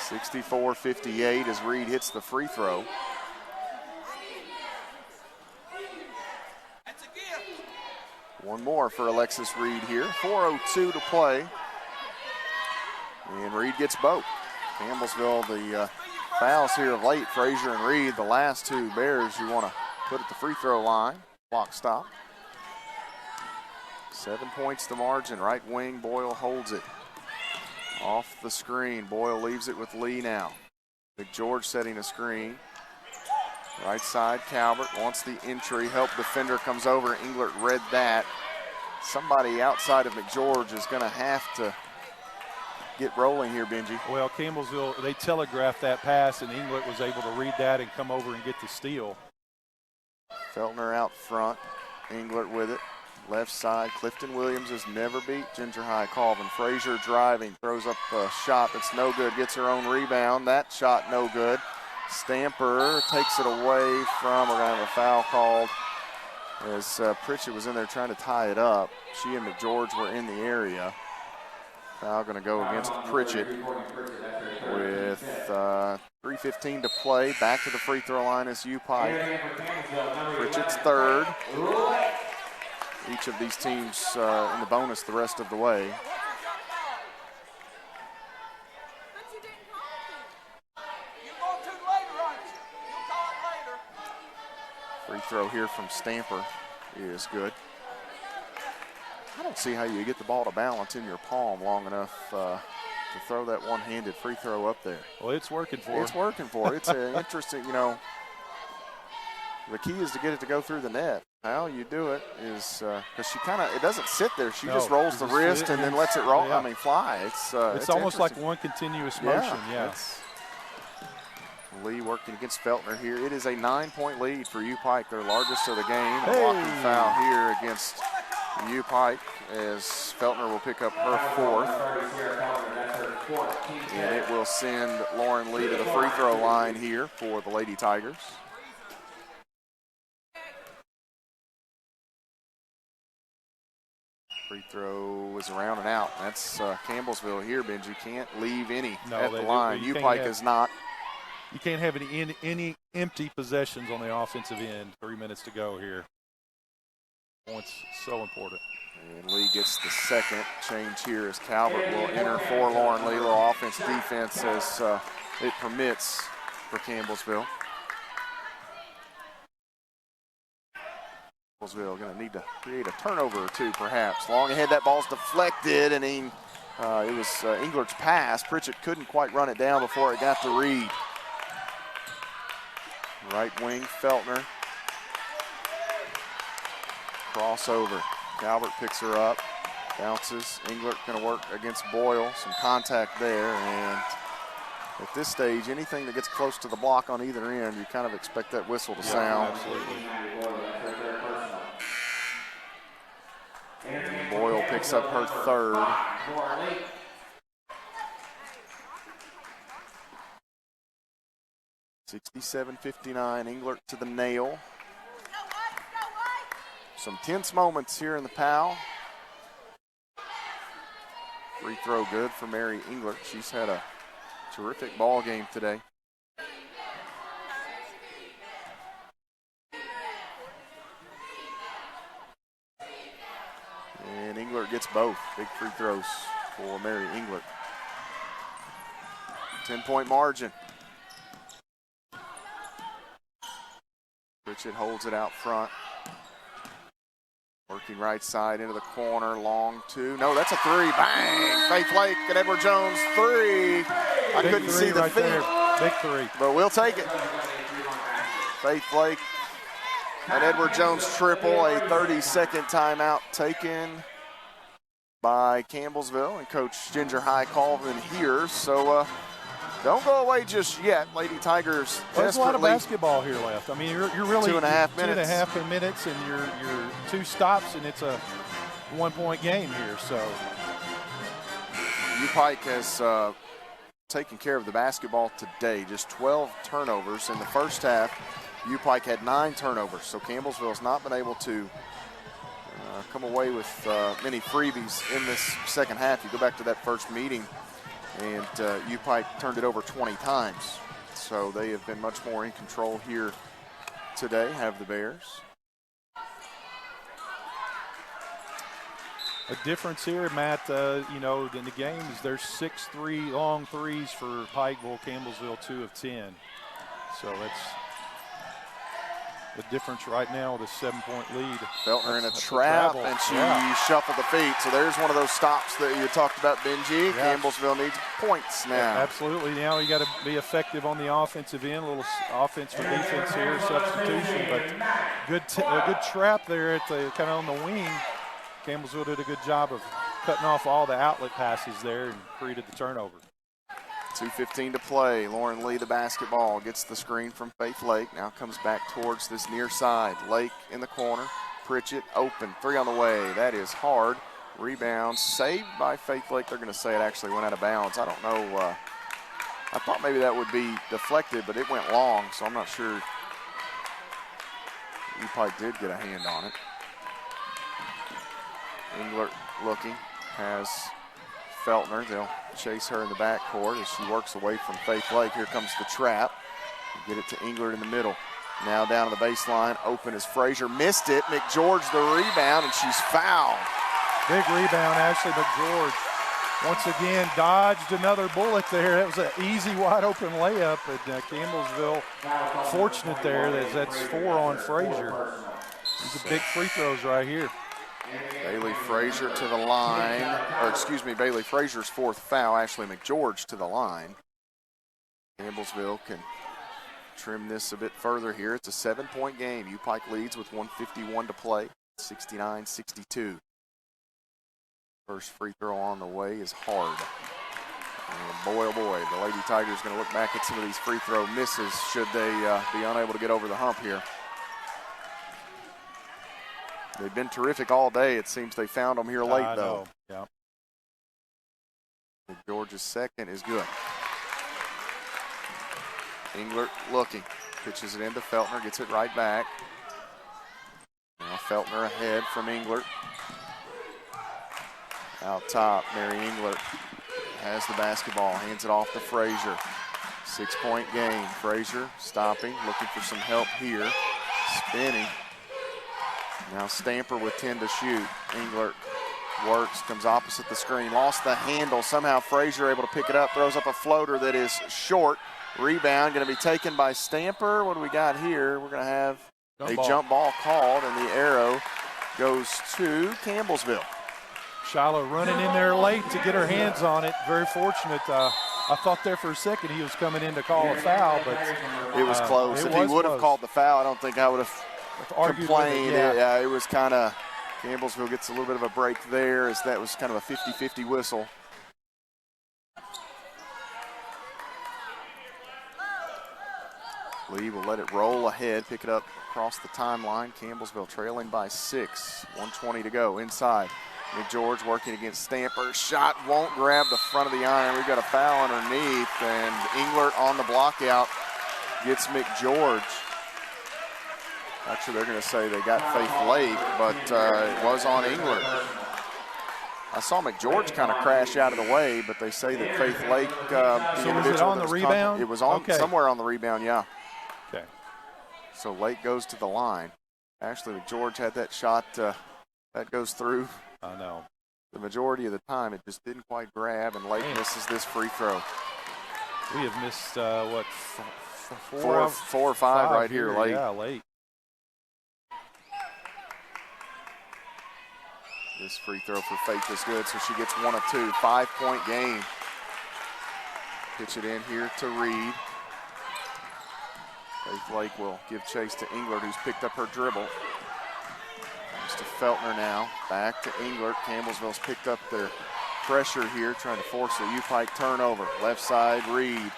(64-58) as Reed hits the free throw. One more for Alexis Reed here. 4:02 to play. And Reed gets both. Campbellsville, the fouls here of late, Frazier and Reed, the last two Bears you want to put at the free throw line. Clock stop. 7 points the margin. Right wing, Boyle holds it. Off the screen, Boyle leaves it with Lee now. McGeorge setting a screen. Right side, Calvert wants the entry. Help defender comes over. Englert read that. Somebody outside of McGeorge is going to have to get rolling here, Benji. Well, Campbellsville, they telegraphed that pass, and Englert was able to read that and come over and get the steal. Feltner out front. Englert with it. Left side, Clifton Williams has never beat Ginger High Colvin. Frazier driving, throws up a shot that's no good, gets her own rebound. That shot no good. Stamper takes it away from, we're going to have a foul called as Pritchett was in there trying to tie it up. She and McGeorge were in the area. Foul going to go against Pritchett with 3:15 to play. Back to the free throw line is UPIKE. Pritchett's third. Each of these teams in the bonus the rest of the way. Free throw here from Stamper is good. I don't see how you get the ball to balance in your palm long enough to throw that one-handed free throw up there. Well, it's working for her. It's working for her. It's interesting, you know. The key is to get it to go through the net. How you do it is because she kind of, it doesn't sit there. She just rolls the wrist and then lets it roll. Yeah. I mean, fly. It's almost like one continuous motion. Yeah. Lee working against Feltner here. It is a 9-point lead for UPIKE, their largest of the game. A walking foul here against UPIKE as Feltner will pick up her fourth. And it will send Lauren Lee to the free throw line here for the Lady Tigers. Free throw is around and out. That's Campbellsville here, Benji. Can't leave any No, at the line. UPIKE is not. You can't have any empty possessions on the offensive end. 3 minutes to go here. Points so important. And Lee gets the second change here as Calvert will enter for Lauren Lee. Little offense defense as it permits for Campbellsville. Campbellsville going to need to create a turnover or two, perhaps. Long ahead, that ball's deflected, and it was Englert's pass. Pritchett couldn't quite run it down before it got to Reed. Right wing, Feltner. Crossover. Calvert picks her up, bounces. Englert going to work against Boyle. Some contact there, and at this stage, anything that gets close to the block on either end, you kind of expect that whistle to sound. Absolutely. And Boyle picks up her third. 67-59, Englert to the nail. Some tense moments here in the PAL. Free throw good for Mary Englert. She's had a terrific ball game today. And Englert gets both. Big free throws for Mary Englert. 10-point margin. Pritchett holds it out front. Working right side into the corner, long two. No, that's a three. Bang! Faith Lake and Edward Jones, three. I couldn't see the feet. Big three. But we'll take it. Faith Lake and Edward Jones triple, a 30-second timeout taken by Campbellsville and Coach Ginger High Colvin here. So don't go away just yet, Lady Tigers. There's a lot of basketball here left. I mean, you're really 2.5 minutes. 2.5 minutes, and you're 2 stops, and it's a 1-point game here. So UPIKE has taken care of the basketball today. Just 12 turnovers in the first half. UPIKE had 9 turnovers, so Campbellsville's not been able to come away with many freebies in this second half. You go back to that first meeting, and UPIKE turned it over 20 times. So they have been much more in control here today, have the Bears. a difference here, Matt, in the game is there's 6 long threes for Pikeville, Campbellsville 2 of 10. So that's the difference right now with a 7-point lead. Feltner in a trap, and she shuffled the feet. So there's one of those stops that you talked about, Benji. Yeah. Campbellsville needs points now. Yeah, absolutely. Now you got to be effective on the offensive end. A little offense for defense here, substitution, but a good trap there at the kind of on the wing. Campbellsville did a good job of cutting off all the outlet passes there and created the turnover. 2:15 to play. Lauren Lee, the basketball, gets the screen from Faith Lake. Now comes back towards this near side. Lake in the corner. Pritchett open. 3 on the way. That is hard. Rebound saved by Faith Lake. They're going to say it actually went out of bounds. I don't know. I thought maybe that would be deflected, but it went long, so I'm not sure. UPIKE did get a hand on it. Englert looking. Has Feltner. They'll chase her in the backcourt as she works away from Faith Lake. Here comes the trap. Get it to Englert in the middle. Now down to the baseline. Open as Frazier. Missed it. McGeorge the rebound, and she's fouled. Big rebound, Ashley McGeorge. Once again, dodged another bullet there. That was an easy, wide-open layup. And Campbellsville fortunate there. That's 4 on Frazier. These are big free throws right here. Bailey Frazier to the line, Bailey Frazier's 4th foul. Ashley McGeorge to the line. Campbellsville can trim this a bit further here. It's a 7-point game. UPIKE leads with 1:51 to play, 69-62. First free throw on the way is hard. And boy, oh boy, the Lady Tigers going to look back at some of these free throw misses should they be unable to get over the hump here. They've been terrific all day. It seems they found them here late, though. Yeah. George's second is good. Englert looking. Pitches it into Feltner. Gets it right back. Now Feltner ahead from Englert. Out top, Mary Englert has the basketball, hands it off to Frazier. 6-point game. Frazier stopping, looking for some help here. Spinning. Now Stamper with 10 to shoot. Englert works, comes opposite the screen, lost the handle. Somehow Frazier able to pick it up, throws up a floater that is short. Rebound going to be taken by Stamper. What do we got here? We're going to have jump ball called, and the arrow goes to Campbellsville. Shiloh running in there late to get her hands on it. Very fortunate. I thought there for a second he was coming in to call a foul, but it was close. If he would have called the foul, I don't think I would have complained. It was kind of, Campbellsville gets a little bit of a break there, as that was kind of a 50-50 whistle. Lee will let it roll ahead, pick it up across the timeline. Campbellsville trailing by 6. 1:20 to go inside. McGeorge working against Stamper. Shot won't grab the front of the iron. We've got a foul underneath, and Englert on the block out gets McGeorge. Actually, they're going to say they got Faith Lake, but it was on Englert. I saw McGeorge kind of crash out of the way, but they say that Faith Lake, so was it on the rebound? It was on somewhere on the rebound, yeah. Okay. So Lake goes to the line. Actually, McGeorge had that shot. That goes through. I know. The majority of the time, it just didn't quite grab, and Lake misses this free throw. We have missed, four or five right here, late. Yeah, late. This free throw for Faith is good, so she gets 1 of 2. 5-point game. Pitch it in here to Reed. Faith Lake will give chase to Englert, who's picked up her dribble. To Feltner now, back to Englert. Campbellsville's picked up their pressure here, trying to force a UPIKE turnover. Left side, Reed.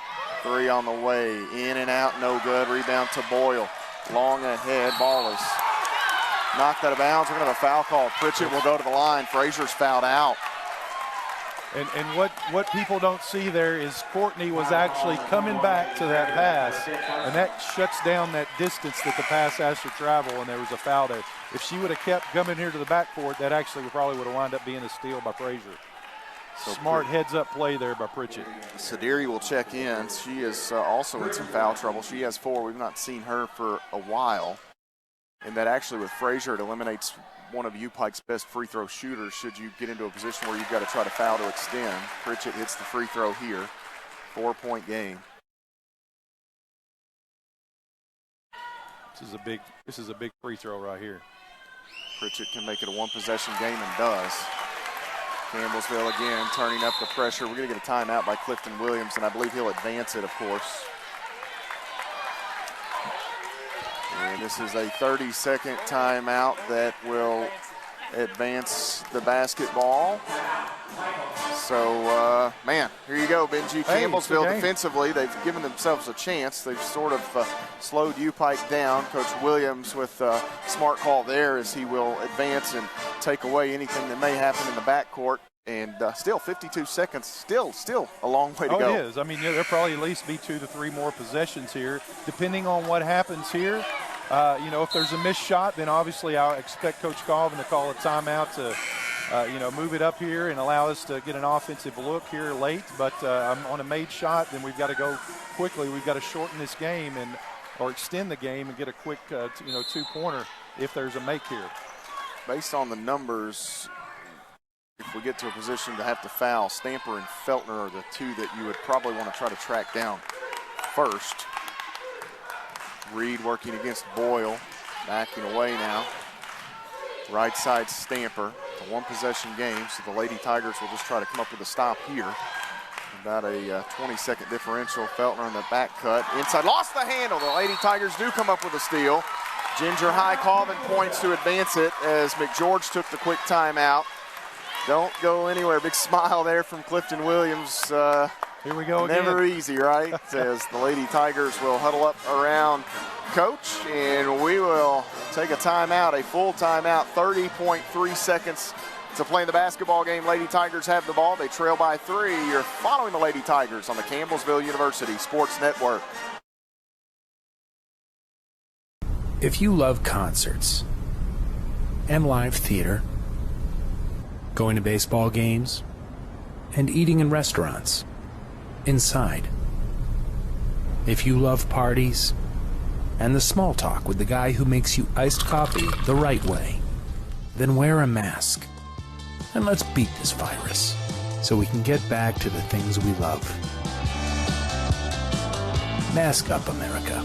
3 on the way, in and out, no good. Rebound to Boyle. Long ahead, ball is knocked out of bounds. We're going to have a foul call. Pritchett will go to the line. Frazier's fouled out. And what people don't see there is Courtney was actually coming back to that pass, and that shuts down that distance that the pass has to travel, and there was a foul there. If she would have kept coming here to the backcourt, that actually probably would have wound up being a steal by Frazier. So smart heads-up play there by Pritchett. Sadiri will check in. She is also in some foul trouble. She has 4. We've not seen her for a while. And that actually, with Frazier, it eliminates one of UPIKE's best free throw shooters should you get into a position where you've got to try to foul to extend. Pritchett hits the free throw here. 4-point game. This is a big free throw right here. Pritchett can make it a 1-possession game and does. Campbellsville again turning up the pressure. We're going to get a timeout by Clifton Williams, and I believe he'll advance it, of course. And this is a 30-second timeout that will advance the basketball. So, man, here you go, Benji. Campbellsville defensively, they've given themselves a chance. They've sort of slowed UPIKE down. Coach Williams with a smart call there as he will advance and take away anything that may happen in the backcourt. And still 52 seconds, still a long way to go. It is. I mean, there'll probably at least be 2 to 3 more possessions here, depending on what happens here. If there's a missed shot, then obviously I expect Coach Colvin to call a timeout to, move it up here and allow us to get an offensive look here late. But on a made shot, then we've got to go quickly. We've got to shorten this game or extend the game and get a quick, 2-pointer if there's a make here. Based on the numbers, if we get to a position to have to foul, Stamper and Feltner are the 2 that you would probably want to try to track down first. Reed working against Boyle, backing away now. Right side Stamper. It's a 1-possession game, so the Lady Tigers will just try to come up with a stop here. About a 20-second differential. Feltner in the back cut. Inside, lost the handle. The Lady Tigers do come up with a steal. Ginger High Colvin points to advance it as McGeorge took the quick timeout. Don't go anywhere. Big smile there from Clifton Williams. Here we go again. Never easy, right? As the Lady Tigers will huddle up around Coach, and we will take a timeout, a full timeout. 30.3 seconds to play in the basketball game. Lady Tigers have the ball. They trail by 3. You're following the Lady Tigers on the Campbellsville University Sports Network. If you love concerts and live theater, going to baseball games, and eating in restaurants, inside. If you love parties and the small talk with the guy who makes you iced coffee the right way, then wear a mask. And let's beat this virus so we can get back to the things we love. Mask up, America.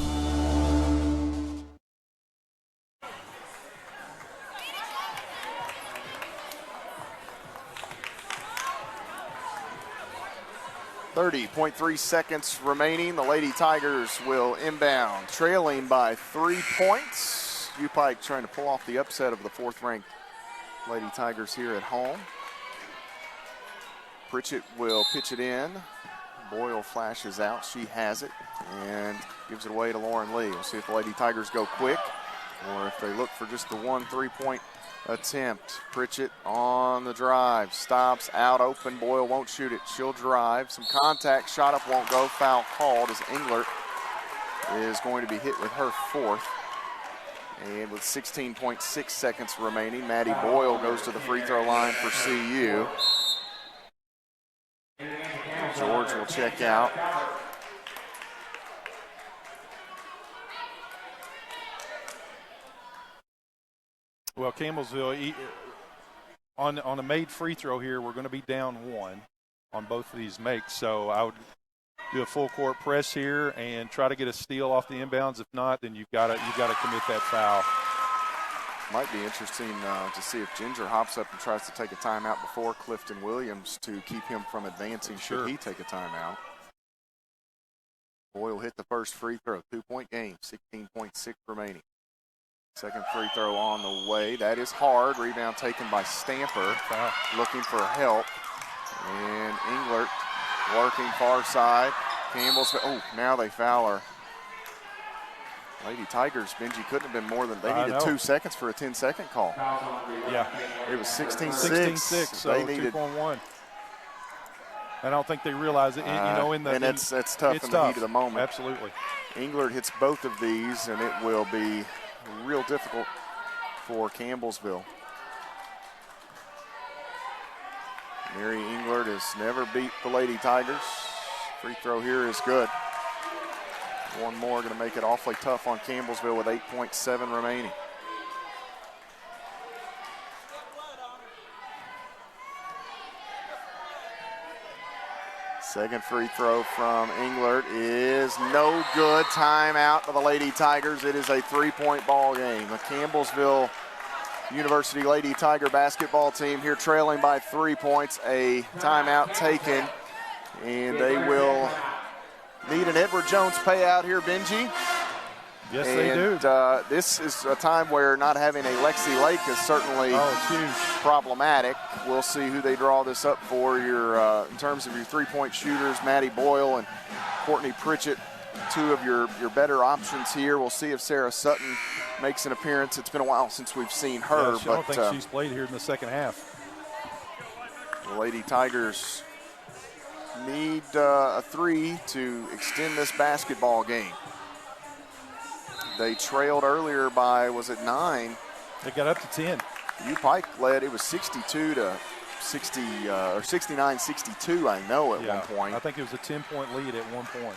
.3 seconds remaining. The Lady Tigers will inbound, trailing by 3 points. UPIKE trying to pull off the upset of the 4th-ranked Lady Tigers here at home. Pritchett will pitch it in. Boyle flashes out. She has it and gives it away to Lauren Lee. We'll see if the Lady Tigers go quick or if they look for just the 1 3-point attempt. Pritchett on the drive, stops out open. Boyle won't shoot it. She'll drive. Some contact, shot up, won't go. Foul called as Englert is going to be hit with her 4th. And with 16.6 seconds remaining, Maddie Boyle goes to the free throw line for CU. George will check out. Well, Campbellsville, on a made free throw here, we're going to be down 1 on both of these makes. So I would do a full court press here and try to get a steal off the inbounds. If not, then you've got to commit that foul. Might be interesting to see if Ginger hops up and tries to take a timeout before Clifton Williams to keep him from advancing should he take a timeout. Boyle hit the first free throw, 2-point game, 16.6 remaining. Second free throw on the way. That is hard. Rebound taken by Stamper, looking for help. And Englert working far side. Campbell's, now they foul her. Lady Tigers, Benji, couldn't have been more than, they needed 2 seconds for a 10-second call. Yeah. It was 16-6. 16-6, so they needed 2.1. I don't think they realize it, and that's tough in the heat of the moment. Absolutely. Englert hits both of these, and it will be real difficult for Campbellsville. Mary Englert has never beat the Lady Tigers. Free throw here is good. One more going to make it awfully tough on Campbellsville with 8.7 remaining. Second free throw from Englert is no good. Timeout for the Lady Tigers. It is a 3-point ball game. The Campbellsville University Lady Tiger basketball team here trailing by 3 points. A timeout taken, and they will need an Edward Jones payout here, Benji. Yes, they do. This is a time where not having a Lexi Lake is certainly problematic. We'll see who they draw this up for. In terms of your 3-point shooters, Maddie Boyle and Courtney Pritchett, 2 of your better options here. We'll see if Sarah Sutton makes an appearance. It's been a while since we've seen her. Yeah, I don't think she's played here in the second half. The Lady Tigers need a 3 to extend this basketball game. They trailed earlier by, 9? They got up to 10. UPIKE led, it was 62 to 60, or 69-62, I know, at one point. I think it was a 10-point lead at one point.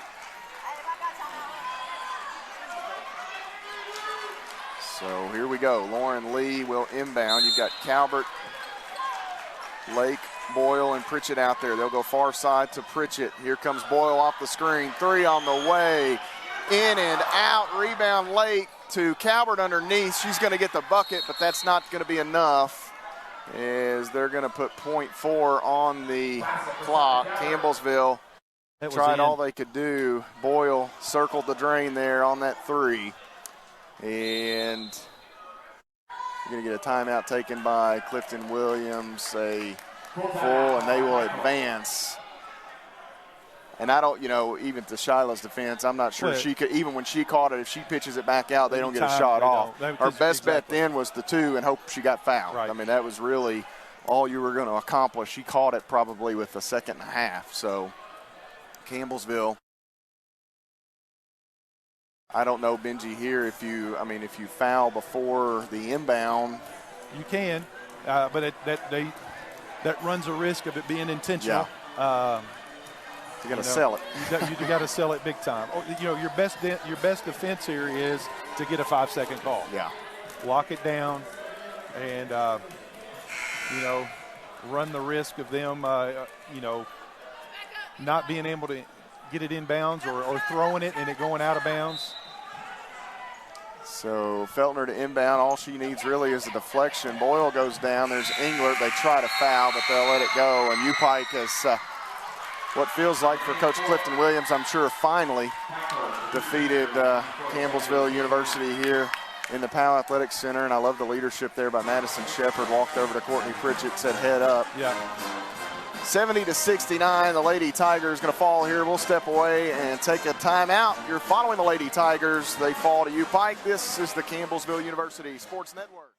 So here we go. Lauren Lee will inbound. You've got Calvert, Lake, Boyle, and Pritchett out there. They'll go far side to Pritchett. Here comes Boyle off the screen. 3 on the way. In and out. Rebound late to Calvert underneath. She's going to get the bucket, but that's not going to be enough, as they're going to put .4 on the clock. Campbellsville tried all they could do. Boyle circled the drain there on that 3. And you're going to get a timeout taken by Clifton Williams, a full, and they will advance. And I don't, even to Shiloh's defense, I'm not sure she could, even when she caught it, if she pitches it back out, they don't get a shot off. Her best bet then was the 2 and hope she got fouled. Right. I mean, that was really all you were going to accomplish. She caught it probably with a second and a half. So Campbellsville, I don't know, Benji, here, if you foul before the inbound. You can, but that runs a risk of it being intentional. You got to sell it. You got to sell it big time. Your best defense here is to get a 5-second call. Yeah. Lock it down, and run the risk of them, not being able to get it inbounds or throwing it and it going out of bounds. So Feltner to inbound. All she needs really is a deflection. Boyle goes down. There's Englert. They try to foul, but they'll let it go. And UPIKE has what feels like for Coach Clifton Williams, I'm sure, finally defeated Campbellsville University here in the Powell Athletic Center. And I love the leadership there by Madison Shepard. Walked over to Courtney Pritchett, said head up. Yeah. 70-69, the Lady Tigers going to fall here. We'll step away and take a timeout. You're following the Lady Tigers. They fall to UPIKE. This is the Campbellsville University Sports Network.